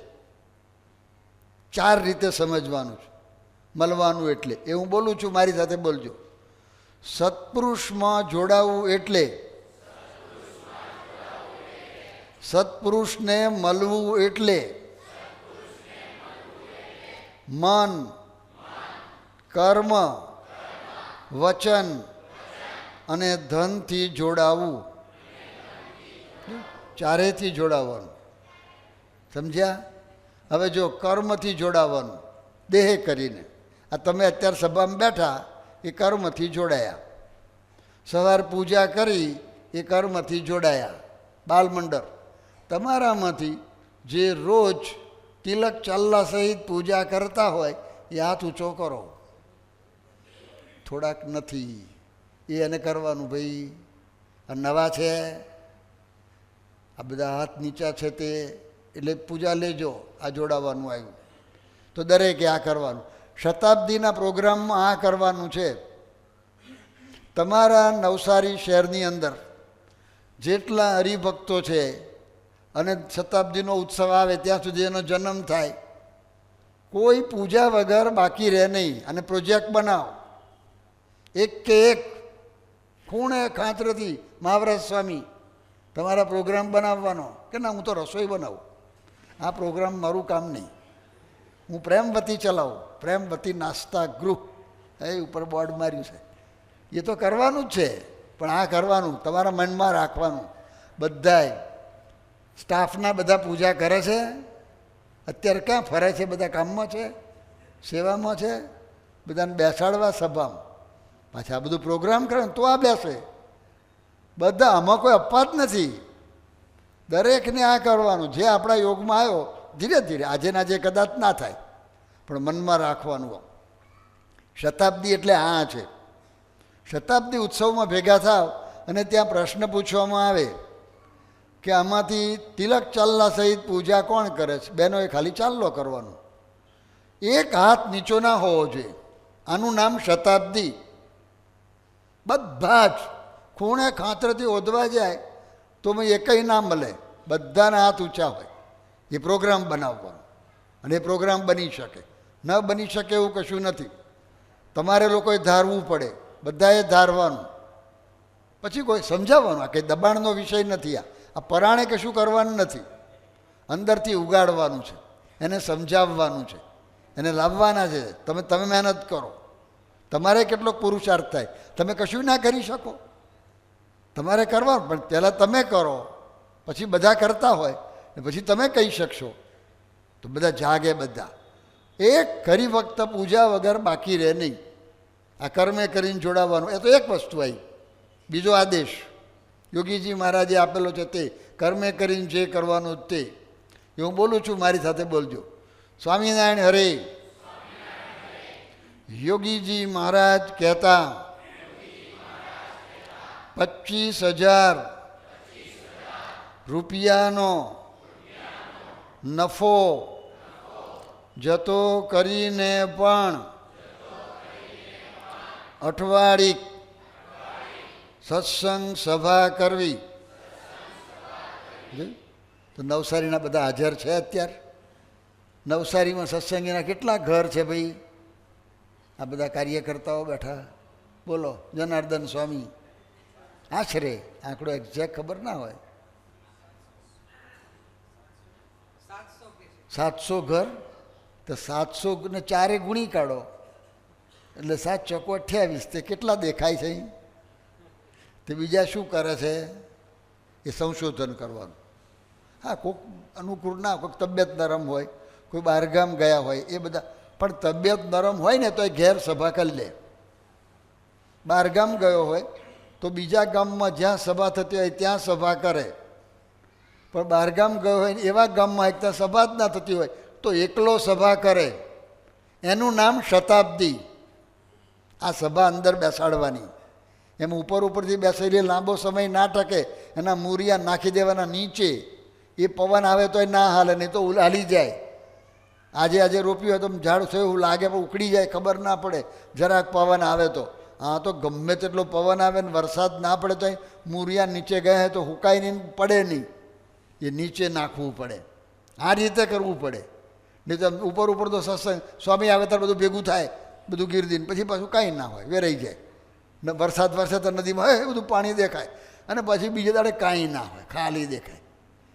4 રીતે સમજવાનું છે મળવાનું એટલે. એ હું બોલું છું, મારી સાથે બોલજો. સત્પુરુષમાં જોડાવું એટલે, સત્પુરુષને મળવું એટલે મન, કર્મ, વચન અને ધનથી જોડાવું. ચારેથી જોડાવાનું. સમજ્યા? હવે જો કર્મથી જોડાવાનું, દેહ કરીને. આ તમે અત્યારે સભામાં બેઠા એ કર્મથી જોડાયા. સવાર પૂજા કરી એ કર્મથી જોડાયા. બાલમંડળ તમારામાંથી જે રોજ તિલક ચાલ્લા સહિત પૂજા કરતા હોય એ હાથ ઊંચો કરો. થોડાક નથી, એ એને કરવાનું. ભાઈ આ નવા છે, આ બધા હાથ નીચા છે, તે એટલે પૂજા લેજો. આ જોડાવાનું આવ્યું તો દરેકે આ કરવાનું. શતાબ્દીના પ્રોગ્રામમાં આ કરવાનું છે. તમારા નવસારી શહેરની અંદર જેટલા હરિભક્તો છે અને શતાબ્દીનો ઉત્સવ આવે ત્યાં સુધી એનો જન્મ થાય, કોઈ પૂજા વગર બાકી રહે નહીં. અને પ્રોજેક્ટ બનાવો, એક કે એક ખૂણે ખાંચરેથી મહાવરાજ સ્વામી તમારા પ્રોગ્રામ બનાવવાનો કે ના હું તો રસોઈ બનાવું. આ પ્રોગ્રામ મારું કામ નહીં. હું પ્રેમવતી ચલાવું, પ્રેમવતી નાસ્તા ગૃહ એ ઉપર બોર્ડ માર્યું છે. એ તો કરવાનું જ છે, પણ આ કરવાનું તમારા મનમાં રાખવાનું. બધાય સ્ટાફના બધા પૂજા કરે છે. અત્યારે ક્યાં ફરે છે? બધા કામમાં છે, સેવામાં છે. બધાને બેસાડવા સભામાં, પાછા આ બધું પ્રોગ્રામ કરે ને તો આ બેસે. બધા આમાં કોઈ અપવાદ નથી. દરેકને આ કરવાનું. જે આપણા યોગમાં આવ્યો ધીરે ધીરે, આજે ના આજે કદાચ ના થાય, પણ મનમાં રાખવાનું. શતાબ્દી એટલે આ છે. શતાબ્દી ઉત્સવમાં ભેગા થાવ અને ત્યાં પ્રશ્ન પૂછવામાં આવે કે આમાંથી તિલક ચાલ્લા સહિત પૂજા કોણ કરે છે? બહેનોએ ખાલી ચાલ્લો કરવાનું. એક હાથ નીચો ના હોવો જોઈએ. આનું નામ શતાબ્દી. બધા જ ખૂણે ખાંતરેથી ઓધવા જાય તો એકય ના મળે, બધાના હાથ ઊંચા હોય. એ પ્રોગ્રામ બનાવવાનો અને એ પ્રોગ્રામ બની શકે. ન બની શકે એવું કશું નથી. તમારે લોકોએ ધારવું પડે, બધાએ ધારવાનું, પછી કોઈ સમજાવવાનું. આ કંઈ દબાણનો વિષય નથી. આ પરાણે કશું કરવાનું નથી, અંદરથી ઉગાડવાનું છે. એને સમજાવવાનું છે, એને લાવવાના છે. તમે મહેનત કરો, તમારે કેટલો પુરુષાર્થ થાય. તમે કશું ના કરી શકો, તમારે કરવાનું, પણ પહેલાં તમે કરો, પછી બધા કરતા હોય ને પછી તમે કહી શકશો તો બધા જાગે. બધા એક ખરી વખત પૂજા વગર બાકી રહે નહીં. આ કર્મે કરીને જોડાવાનું એ તો એક વસ્તુ આવી. બીજો આદેશ યોગીજી મહારાજે આપેલો છે તે કર્મે કરીને જે કરવાનું તે. એ હું બોલું છું, મારી સાથે બોલજો. સ્વામિનારાયણ હરે. યોગીજી મહારાજ કહેતા 25,000 રૂપિયાનો નફો જતો કરીને પણ અઠવાડિક સત્સંગ સભા કરવી. તો નવસારીના બધા હાજર છે અત્યારે. નવસારીમાં સત્સંગીના કેટલા ઘર છે ભાઈ? આ બધા કાર્યકર્તાઓ બેઠા. બોલો જનાર્દન સ્વામી. આશરે આંકડો એક્ઝેક્ટ ખબર ના હોય. 700 ઘર. તો 700 ને 4 ગુણી કાઢો એટલે 7 ચોકો 28. તે કેટલા દેખાય છે? તે બીજા શું કરે છે એ સંશોધન કરવાનું. હા, કોઈક અનુકૂળ ના, કોઈક તબિયત નરમ હોય, કોઈ બહારગામ ગયા હોય, એ બધા. પણ તબિયત નરમ હોય ને તો એ ઘેર સભા કરી લે. બહારગામ ગયો હોય તો બીજા ગામમાં જ્યાં સભા થતી હોય ત્યાં સભા કરે. પણ બહારગામ ગયો હોય ને એવા ગામમાં એકતા સભા જ ના થતી હોય તો એકલો સભા કરે. એનું નામ શતાબ્દી. આ સભા અંદર બેસાડવાની. એમ ઉપરથી બેસાડી લાંબો સમય ના ટકે. એના મૂરિયા નાખી દેવાના નીચે. એ પવન આવે તોય ના હાલે, નહીં તો હાલી જાય. આજે રોપ્યું હોય તો ઝાડ થયું એવું લાગે પણ ઉકળી જાય, ખબર ના પડે. જરાક પવન આવે તો. હા, તો ગમે તેટલો પવન આવે ને વરસાદ ના પડે તો મૂરિયા નીચે ગયા હોય તો હુકાઈ નહીં, પડે નહીં. એ નીચે નાખવું પડે. આ રીતે કરવું પડે. નહીં તો ઉપર તો સત્સંગ સ્વામી આવે ત્યારે બધું ભેગું થાય, બધું ગીરદીને પછી પાછું કાંઈ ના હોય, વેરાઈ જાય. ને વરસાદ તો નદીમાં હોય બધું પાણી દેખાય અને પછી બીજે દાડે કાંઈ ના હોય, ખાલી દેખાય.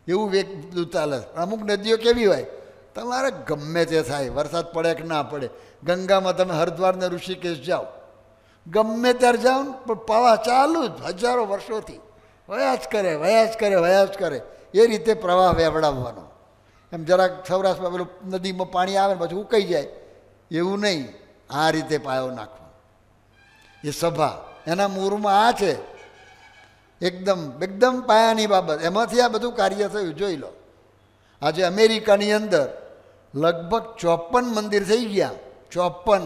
એવું વેગ બધું ચાલે. અમુક નદીઓ કેવી હોય, તમારે ગમે તે થાય, વરસાદ પડે કે ના પડે. ગંગામાં તમે હરિદ્વાર ને ઋષિકેશ જાઓ, ગમે ત્યારે જાઓ ને પણ પ્રવાહ ચાલુ જ હજારો વર્ષોથી વયા જ કરે. એ રીતે પ્રવાહ વેવડાવવાનો. એમ જરાક સૌરાષ્ટ્રમાં પેલું નદીમાં પાણી આવે ને પછી ઉકાઈ જાય એવું નહીં. આ રીતે પાયો નાખવાનો. એ સભા એના મૂળમાં આ છે. એકદમ પાયાની બાબત. એમાંથી આ બધું કાર્ય થયું. જોઈ લો, આજે અમેરિકાની અંદર લગભગ 54 મંદિર થઈ ગયા. 54.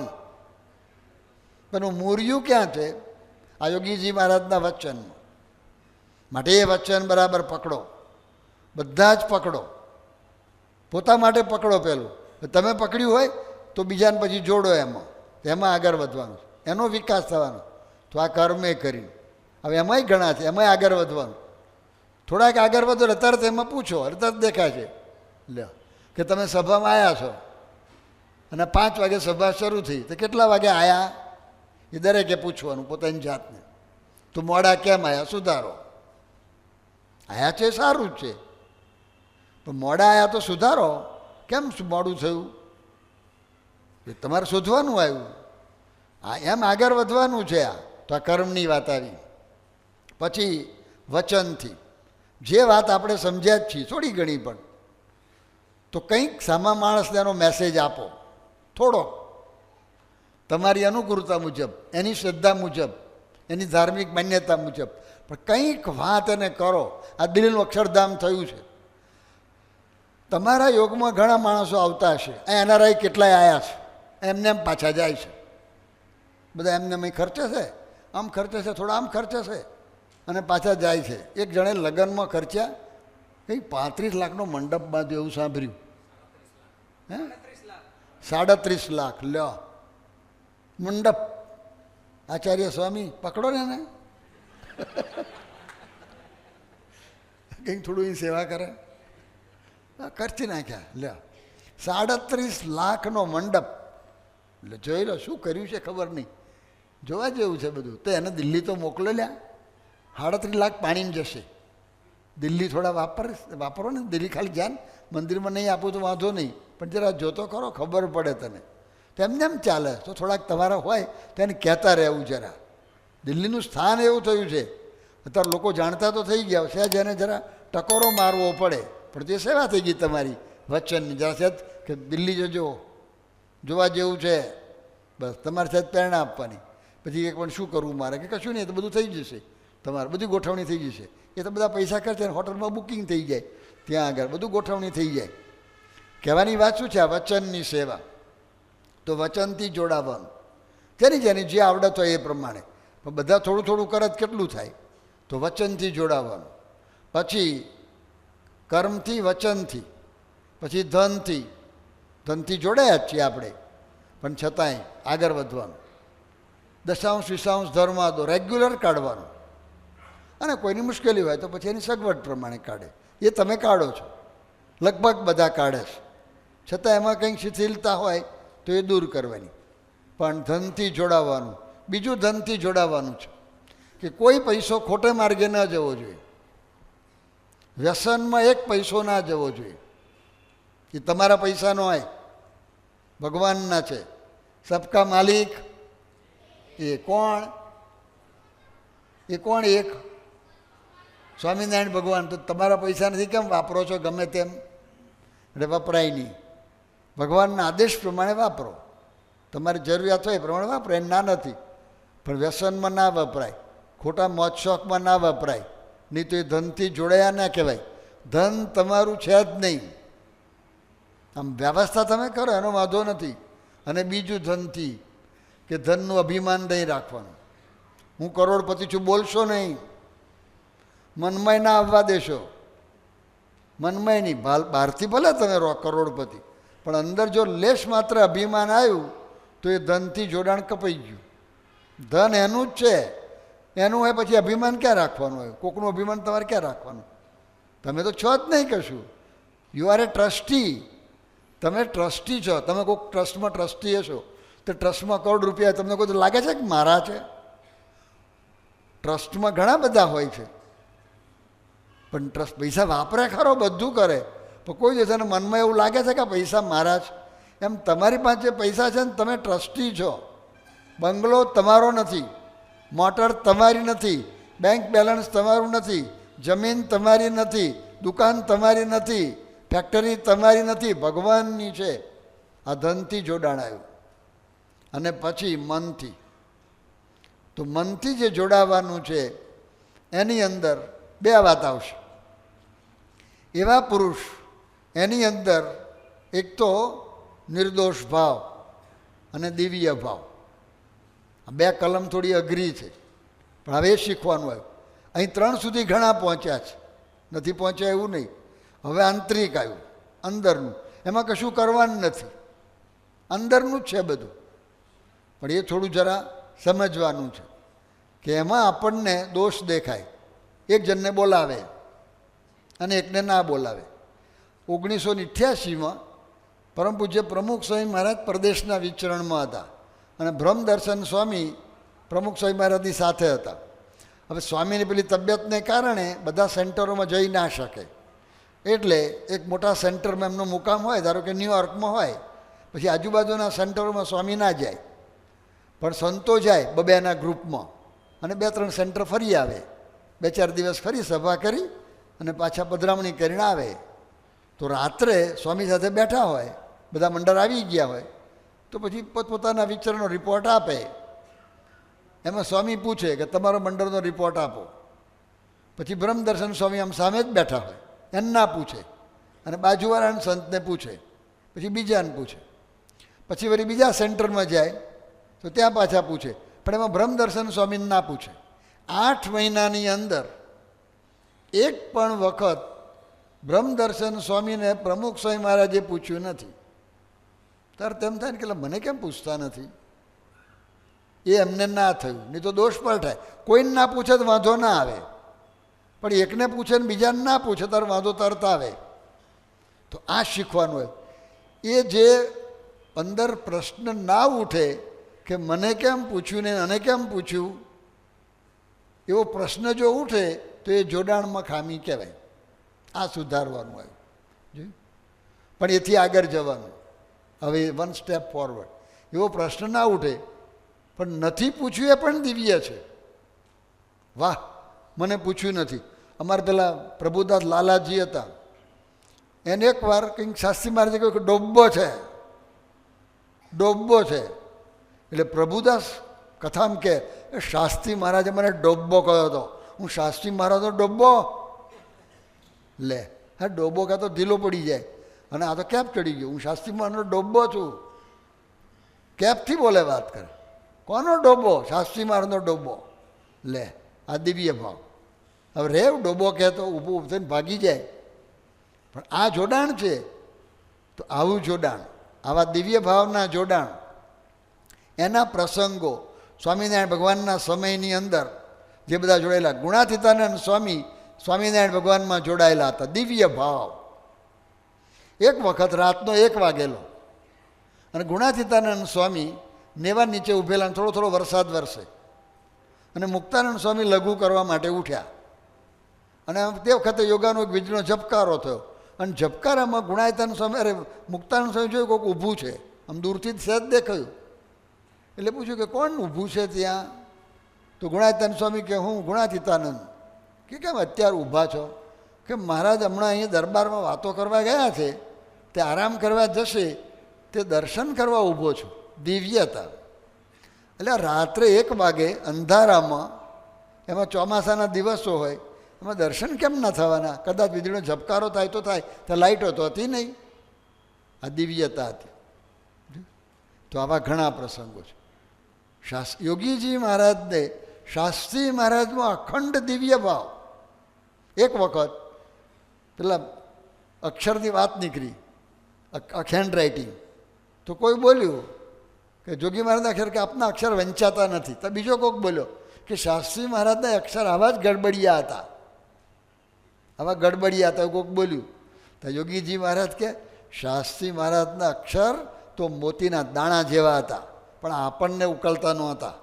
પણ મૂર્યું ક્યાં છે? આ યોગીજી મહારાજના વચન. માટે એ વચન બરાબર પકડો. બધા જ પકડો. પોતા માટે પકડો. પેલું તમે પકડ્યું હોય તો બીજાને પછી જોડો. એમાં આગળ વધવાનું, એનો વિકાસ થવાનો. તો આ કર્મે કરીને હવે એમાંય ઘણા છે, એમાંય આગળ વધવાનું. થોડાક આગળ વધો તરત એમાં પૂછો, તરત દેખાય છે લે કે તમે સભામાં આવ્યા છો અને 5 વાગે સભા શરૂ થઈ તો કેટલા વાગે આવ્યા એ દરેકે પૂછવાનું પોતાની જાતને. તો મોડા કેમ આવ્યા? સુધારો. આવ્યા છે સારું જ છે, પણ મોડા આવ્યા તો સુધારો. કેમ મોડું થયું એ તમારે શોધવાનું આવ્યું. એમ આગળ વધવાનું છે. આ તો આ કર્મની વાત આવી. પછી વચનથી જે વાત આપણે સમજ્યા જ છીએ થોડી ઘણી, પણ તો કંઈક સામા માણસને એનો મેસેજ આપો થોડો, તમારી અનુકૂળતા મુજબ, એની શ્રદ્ધા મુજબ, એની ધાર્મિક માન્યતા મુજબ, પણ કંઈક વાત એને કરો. આ દિલ્હીનું અક્ષરધામ થયું છે. તમારા યોગમાં ઘણા માણસો આવતા હશે, એનઆરઆઈ કેટલાય આવ્યા છે, એમને એમ પાછા જાય છે. બધા એમને એમ ખર્ચે છે, આમ ખર્ચે છે, થોડા આમ ખર્ચે છે અને પાછા જાય છે. એક જણે લગ્નમાં ખર્ચ્યા કંઈ 35 લાખનો મંડપ બાંધ્યો એવું સાંભળ્યું. હે 37 લાખ લ્યો મંડપ. આચાર્ય સ્વામી પકડો ને એને કંઈક થોડું એ સેવા કરે. ખર્ચી નાખ્યા લ્યો 37 લાખનો મંડપ. એટલે જોઈ લો શું કર્યું છે ખબર નહીં. જોવા જેવું છે બધું. તો એને દિલ્હી તો મોકલો લ્યા. 38 લાખ પાણીમાં જશે. દિલ્હી થોડા વાપરો ને. દિલ્હી ખાલી જાન મંદિરમાં નહીં આપું તો વાંધો નહીં, પણ જરા જોતો ખરો, ખબર પડે તને. તો એમને એમ ચાલે તો થોડાક તમારા હોય તો એને કહેતા રહેવું જરા. દિલ્હીનું સ્થાન એવું થયું છે, અત્યારે લોકો જાણતા તો થઈ ગયા, સહેજ એને જરા ટકોરો મારવો પડે, પણ તે સેવા થઈ ગઈ તમારી વચનની. જરા સહેજ કે દિલ્હી જજો, જોવા જેવું છે, બસ તમારે સહેજ પ્રેરણા આપવાની. પછી એક પણ શું કરવું મારે, કે કશું નહીં, તો બધું થઈ જશે, તમારે બધી ગોઠવણી થઈ જશે. એ તો બધા પૈસા ખર્ચે, હોટલમાં બુકિંગ થઈ જાય, ત્યાં આગળ બધું ગોઠવણી થઈ જાય. કહેવાની વાત શું છે? આ વચનની સેવા. તો વચનથી જોડાવાનું, જેની જે આવડત હોય એ પ્રમાણે. પણ બધા થોડું થોડું કરત કેટલું થાય? તો વચનથી જોડાવાનું. પછી કર્મથી, વચનથી, પછી ધનથી. ધનથી જોડાયા જ છીએ આપણે, પણ છતાંય આગળ વધવાનું. દશાંશ વિશાંશ ધર્મ દો રેગ્યુલર કાઢવાનું. અને કોઈની મુશ્કેલી હોય તો પછી એની સગવડ પ્રમાણે કાઢે, એ તમે કાઢો છો, લગભગ બધા કાઢે છે. છતાં એમાં કંઈક શિથિલતા હોય તો એ દૂર કરવાની. પણ ધનથી જોડાવાનું. બીજું ધનથી જોડાવાનું છે કે કોઈ પૈસો ખોટે માર્ગે ન જવો જોઈએ, વ્યસનમાં એક પૈસો ના જવો જોઈએ. એ તમારા પૈસાનો હોય, ભગવાનના છે. સબકા માલિક એ કોણ? એ કોણ? એક સ્વામિનારાયણ ભગવાન. તો તમારા પૈસા નથી, કેમ વાપરો છો ગમે તેમ? એટલે વપરાય નહીં. ભગવાનના આદેશ પ્રમાણે વાપરો, તમારી જરૂરિયાત હોય એ પ્રમાણે વાપરો, એ ના નથી. પણ વ્યસનમાં ના વપરાય, ખોટા મોજ શોખમાં ના વપરાય, નહીં તો એ ધનથી જોડાયા ના કહેવાય. ધન તમારું છે જ નહીં. આમ વ્યવસ્થા તમે કરો એનો વાંધો નથી. અને બીજું ધનથી, કે ધનનું અભિમાન નહીં રાખવાનું. હું કરોડપતિ છું બોલશો નહીં, મનમય ના આવવા દેશો. મનમય નહીં, બહારથી ભલે તમે રહો કરોડપતિ, પણ અંદર જો લેશ માત્ર અભિમાન આવ્યું તો એ ધનથી જોડાણ કપાઈ ગયું. ધન એનું જ છે, એનું હોય, પછી અભિમાન ક્યાં રાખવાનું હોય? કોકનું અભિમાન તમારે ક્યાં રાખવાનું? તમે તો છો જ નહીં કશું. You are A trustee. તમે ટ્રસ્ટી છો. તમે કોઈક ટ્રસ્ટમાં ટ્રસ્ટી હશો, તો ટ્રસ્ટમાં કરોડ રૂપિયા તમને કોઈ લાગે છે કે મારા છે? ટ્રસ્ટમાં ઘણા બધા હોય છે, પણ ટ્રસ્ટ પૈસા વાપરે ખરો, બધું કરે, પણ કોઈ દિવસ મનમાં એવું લાગે છે કે પૈસા મારા છે? એમ તમારી પાસે પૈસા છે ને તમે ટ્રસ્ટી છો. બંગલો તમારો નથી, મોટર તમારી નથી, બેંક બેલેન્સ તમારું નથી, જમીન તમારી નથી, દુકાન તમારી નથી, ફેક્ટરી તમારી નથી, ભગવાનની છે. આ ધનથી જોડાણ આવ્યું. અને પછી મનથી. તો મનથી જે જોડાવાનું છે એની અંદર બે વાત આવશે. એવા પુરુષ, એની અંદર એક તો નિર્દોષ ભાવ અને દિવ્ય ભાવ. આ બે કલમ થોડી અઘરી છે, પણ હવે એ શીખવાનું આવ્યું. અહીં 3 સુધી ઘણા પહોંચ્યા છે, નથી પહોંચ્યા એવું નહીં. હવે આંતરિક આવ્યું, અંદરનું. એમાં કશું કરવાનું નથી, અંદરનું જ છે બધું. પણ એ થોડું જરા સમજવાનું છે કે એમાં આપણને દોષ દેખાય. એક જણને બોલાવે અને એકને ના બોલાવે. 1988માં પરમ પૂજ્ય પ્રમુખ સ્વામી મહારાજ પ્રદેશના વિચરણમાં હતા અને બ્રહ્મદર્શન સ્વામી પ્રમુખ સ્વામી મહારાજની સાથે હતા. હવે સ્વામીની પેલી તબિયતને કારણે બધા સેન્ટરોમાં જઈ ના શકે, એટલે એક મોટા સેન્ટરમાં એમનો મુકામ હોય, ધારો કે ન્યૂયોર્કમાં હોય, પછી આજુબાજુના સેન્ટરોમાં સ્વામી ના જાય, પણ સંતો જાય બબેના ગ્રુપમાં અને 2-3 સેન્ટર ફરી આવે. 2-4 દિવસ ફરી સભા કરી અને પાછા પધરામણી કરીને આવે. તો રાત્રે સ્વામી સાથે બેઠા હોય, બધા મંડળ આવી ગયા હોય, તો પછી પોતપોતાના વિચરણનો રિપોર્ટ આપે. એમાં સ્વામી પૂછે કે તમારો મંડળનો રિપોર્ટ આપો. પછી બ્રહ્મદર્શન સ્વામી આમ સામે જ બેઠા હોય, એને ના પૂછે, અને બાજુવાળાના સંતને પૂછે, પછી બીજાને પૂછે, પછી વળી બીજા સેન્ટરમાં જાય તો ત્યાં પાછા પૂછે, પણ એમાં બ્રહ્મદર્શન સ્વામીને ના પૂછે. 8 મહિનાની અંદર એક પણ વખત બ્રહ્મદર્શન સ્વામીને પ્રમુખ સ્વામી મહારાજે પૂછ્યું નથી. ત્યારે તેમ થાય ને કે મને કેમ પૂછતા નથી? એ એમને ના થયું, નહીં તો દોષ પણ થાય. કોઈને ના પૂછે તો વાંધો ના આવે, પણ એકને પૂછે ને બીજાને ના પૂછે ત્યારે વાંધો તરત આવે. તો આ શીખવાનું હોય. એ જે અંદર પ્રશ્ન ના ઉઠે કે મને કેમ પૂછ્યું ને અને કેમ પૂછ્યું, એવો પ્રશ્ન જો ઉઠે તો એ જોડાણમાં ખામી કહેવાય. આ સુધારવાનું આવ્યું. પણ એથી આગળ જવાનું. હવે 1 સ્ટેપ ફોરવર્ડ એવો પ્રશ્ન ના ઉઠે. પણ નથી પૂછ્યું એ પણ દિવ્ય છે. વાહ, મને પૂછ્યું નથી. અમારે પેલા પ્રભુદાસ લાલાજી હતા, એને એકવાર કંઈક શાસ્ત્રી મહારાજે કહ્યું કે ડોબ્બો છે, ડોબ્બો છે. એટલે પ્રભુદાસ કથામાં કે શાસ્ત્રી મહારાજે મને ડોબ્બો કહ્યો હતો. હું શાસ્ત્રી મહારાજનો ડોબ્બો? લે, હા, ડોબ્બો કાં તો ઢીલો પડી જાય, અને આ તો કેપ ચડી ગયો. હું શાસ્ત્રી મહારાજનો ડોબ્બો છું. કેપથી બોલે વાત કરે. કોનો ડોબ્બો? શાસ્ત્રી મહારાજનો ડોબ્બો. લે, આ દિવ્ય ભાવ. હવે રેવ ડોબો કહેતો ઊભું થઈને ભાગી જાય. પણ આ જોડાણ છે. તો આવું જોડાણ, આવા દિવ્ય ભાવના જોડાણ, એના પ્રસંગો સ્વામિનારાયણ ભગવાનના સમયની અંદર જે બધા જોડાયેલા, ગુણાતીતાનંદ સ્વામી સ્વામિનારાયણ ભગવાનમાં જોડાયેલા હતા. દિવ્ય ભાવ. એક વખત રાતનો 1 વાગેલો અને ગુણાતીતાનંદ સ્વામી નેવા નીચે ઊભેલા, થોડો થોડો વરસાદ વરસે, અને મુક્તાનંદ સ્વામી લઘુ કરવા માટે ઉઠ્યા. અને તે વખતે યોગાનો એક વીજળીનો ઝબકારો થયો, અને ઝબકારામાં ગુણાતીતાનંદ સ્વામી, અરે મુક્તાનંદ સ્વામી જોયું કોઈક ઊભું છે, આમ દૂરથી જ સહેજ દેખાયું. એટલે પૂછ્યું કે કોણ ઊભું છે ત્યાં? તો ગુણાતીતાનંદ સ્વામી કે હું ગુણાતીતાનંદ. કે કેમ અત્યારે ઊભા છો? કે મહારાજ હમણાં અહીંયા દરબારમાં વાતો કરવા ગયા છે, તે આરામ કરવા જશે, તે દર્શન કરવા ઊભો છું. દિવ્યતા. એટલે રાત્રે 1 વાગે અંધારામાં, એમાં ચોમાસાના દિવસો હોય, એમાં દર્શન કેમ ના થવાના? કદાચ વીજળીનો ઝબકારો થાય તો થાય, તો લાઇટો તો હતી નહીં. આ દિવ્યતા હતી. તો આવા ઘણા પ્રસંગો છે. યોગીજી મહારાજને શાસ્ત્રી મહારાજમાં અખંડ દિવ્ય ભાવ. એક વખત પેલા અક્ષરની વાત નીકળી, હેન્ડ રાઇટિંગ. તો કોઈ બોલ્યું કે જોગી મહારાજના અક્ષર કે આપના અક્ષર વંચાતા નથી. તો બીજો કોઈક બોલ્યો કે શાસ્ત્રી મહારાજના અક્ષર આવા જ ગડબડિયા હતા, આવા ગડબડિયા હતા. કોઈક બોલ્યું. તો યોગીજી મહારાજ કે શાસ્ત્રી મહારાજના અક્ષર તો મોતીના દાણા જેવા હતા, પણ આપણને ઉકળતા નહોતા.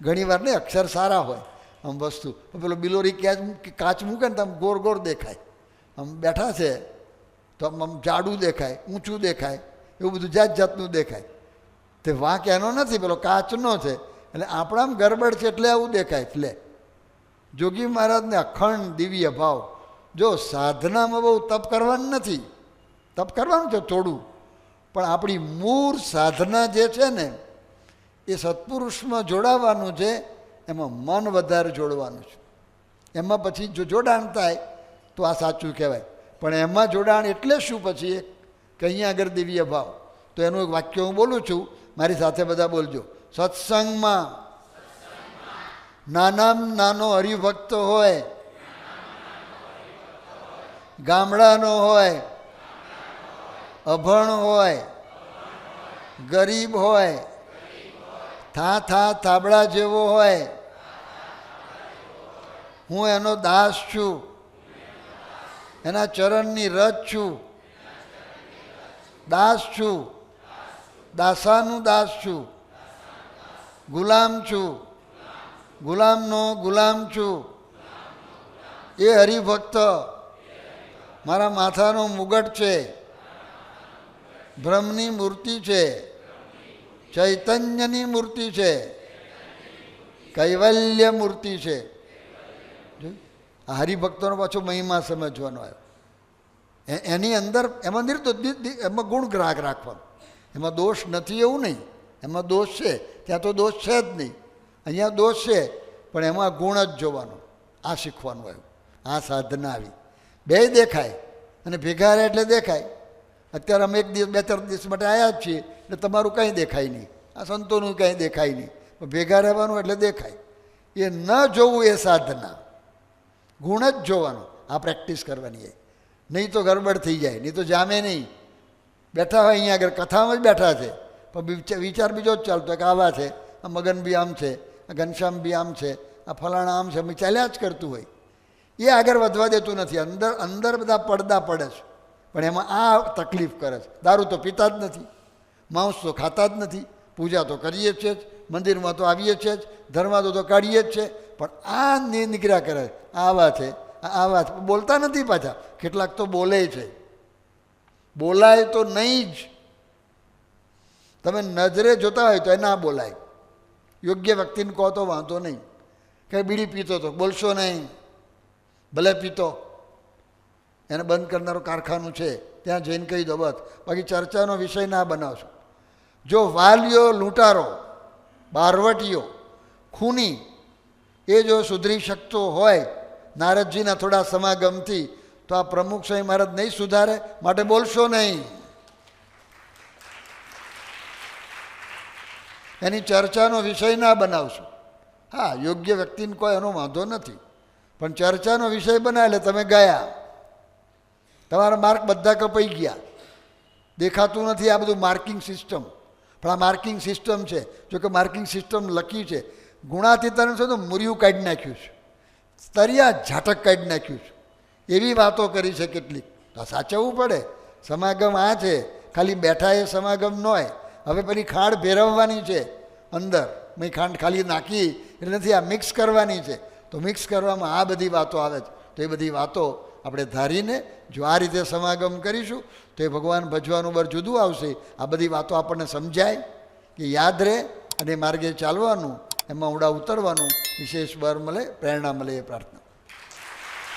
ઘણી વાર ને અક્ષર સારા હોય આમ વસ્તુ, પેલો બિલોરી કાચ મૂકે ને તો આમ ગોર ગોર દેખાય. આમ બેઠા છે તો આમ જાડું દેખાય, ઊંચું દેખાય, એવું બધું જાત જાતનું દેખાય. તે વાંક એનો નથી, પેલો કાચનો છે. એટલે આપણામાં ગરબડ છે એટલે આવું દેખાય. એટલે જોગી મહારાજને અખંડ દિવ્ય ભાવ. જો સાધનામાં બહુ તપ કરવાનું નથી, તપ કરવાનું છે થોડું, પણ આપણી મૂળ સાધના જે છે ને એ સત્પુરુષમાં જોડાવાનું છે. એમાં મન વધારે જોડવાનું છે. એમાં પછી જો જોડાણ થાય તો આ સાચું કહેવાય. પણ એમાં જોડાણ એટલે શું? પછી કે અહીંયા આગળ દિવ્ય ભાવ. તો એનું એક વાક્ય હું બોલું છું, મારી સાથે બધા બોલજો. સત્સંગમાં નાનામાં નાનો હરિભક્ત હોય, ગામડાનો હોય, અભણ હોય, ગરીબ હોય, થાબડા જેવો હોય, હું એનો દાસ છું, એના ચરણની રજ છું, દાસ છું, દાસાનું દાસ છું, ગુલામ છું, ગુલામનો ગુલામ છું. એ હરિભક્ત મારા માથાનો મુગટ છે, બ્રહ્મની મૂર્તિ છે, ચૈતન્યની મૂર્તિ છે, કૈવલ્ય મૂર્તિ છે. આ હરિભક્તોનો પાછો મહિમા સમજવાનો આવ્યો. એની અંદર એમાં એમાં ગુણ ગ્રાહક રાખવાનો. એમાં દોષ નથી એવું નહીં, એમાં દોષ છે, ત્યાં તો દોષ છે જ નહીં. અહીંયા દોષ છે પણ એમાં ગુણ જ જોવાનો. આ શીખવાનું આવ્યું. આ સાધના આવી. બે દેખાય અને ભેગા રહે એટલે દેખાય. અત્યારે અમે 1 દિવસ 2-4 દિવસ માટે આવ્યા જ છીએ એટલે તમારું કંઈ દેખાય નહીં, આ સંતોનું કંઈ દેખાય નહીં. ભેગા રહેવાનું એટલે દેખાય. એ ન જોવું એ સાધના. ગુણ જ જોવાનો. આ પ્રેક્ટિસ કરવાની. નહીં તો ગરબડ થઈ જાય, નહીં તો જામે નહીં. બેઠા હોય અહીંયા આગળ કથામાં જ બેઠા છે પણ વિચાર બીજો જ ચાલતો કે આવા છે, આ મગન બી આમ છે, આ ઘનશ્યામ બી આમ છે, આ ફલાણા આમ છે, ચાલ્યા જ કરતું હોય. એ આગળ વધવા દેતું નથી. અંદર બધા પડદા પડે છે. પણ એમાં આ તકલીફ કરે છે. દારૂ તો પીતા જ નથી, માંસ તો ખાતા જ નથી, પૂજા તો કરીએ જ છે, મંદિરમાં તો આવીએ જ છે, ધર્મમાં તો કાઢીએ જ છે. પણ આ નીકળ્યા કરે, આવા છે, આવા છે, બોલતા નથી પાછા. કેટલાક તો બોલે છે. બોલાય તો નહીં જ. તમે નજરે જોતા હોય તો એ ના બોલાય. યોગ્ય વ્યક્તિને કહો તો વાંધો નહીં. કે બીડી પીતો તો બોલશો નહીં, ભલે પીતો, એને બંધ કરનારું કારખાનું છે ત્યાં જઈને કહી દો બસ. બાકી ચર્ચાનો વિષય ના બનાવશો. જો વાલીઓ, લૂંટારો, બારવટીઓ, ખૂની એ જો સુધરી શકતો હોય નારદજીના થોડા સમાગમથી, તો આ પ્રમુખ સ્વામી મહારાજ નહીં સુધારે? માટે બોલશો નહીં, એની ચર્ચાનો વિષય ના બનાવશો. હા, યોગ્ય વ્યક્તિને કોઈ એનો વાંધો નથી, પણ ચર્ચાનો વિષય બનાવે એટલે તમે ગયા, તમારા માર્ક બધા કપાઈ ગયા. દેખાતું નથી આ બધું માર્કિંગ સિસ્ટમ, પણ આ માર્કિંગ સિસ્ટમ છે. જો કે માર્કિંગ સિસ્ટમ લખી છે, ગુણાતીતાનું છે તો મૂર્યું કાઢી નાખ્યું છે, તરિયા ઝાટક કાઢી નાખ્યું છે, એવી વાતો કરી છે કેટલીક. તો સાચવવું પડે. સમાગમ આ છે, ખાલી બેઠા એ સમાગમ ન હોય. હવે પેલી ખાંડ ભેરવવાની છે અંદર, મેં ખાંડ ખાલી નાખી એટલે નથી, આ મિક્સ કરવાની છે. તો મિક્સ કરવામાં આ બધી વાતો આવે છે. તો એ બધી વાતો આપણે ધારીને જો આ રીતે સમાગમ કરીશું તો એ ભગવાન ભજવાનું બર જુદું આવશે. આ બધી વાતો આપણને સમજાય કે યાદ રહે, અને માર્ગે ચાલવાનું, એમાં ઊંડા ઉતરવાનું વિશેષ બર મળે, પ્રેરણા મળે એ પ્રાર્થના.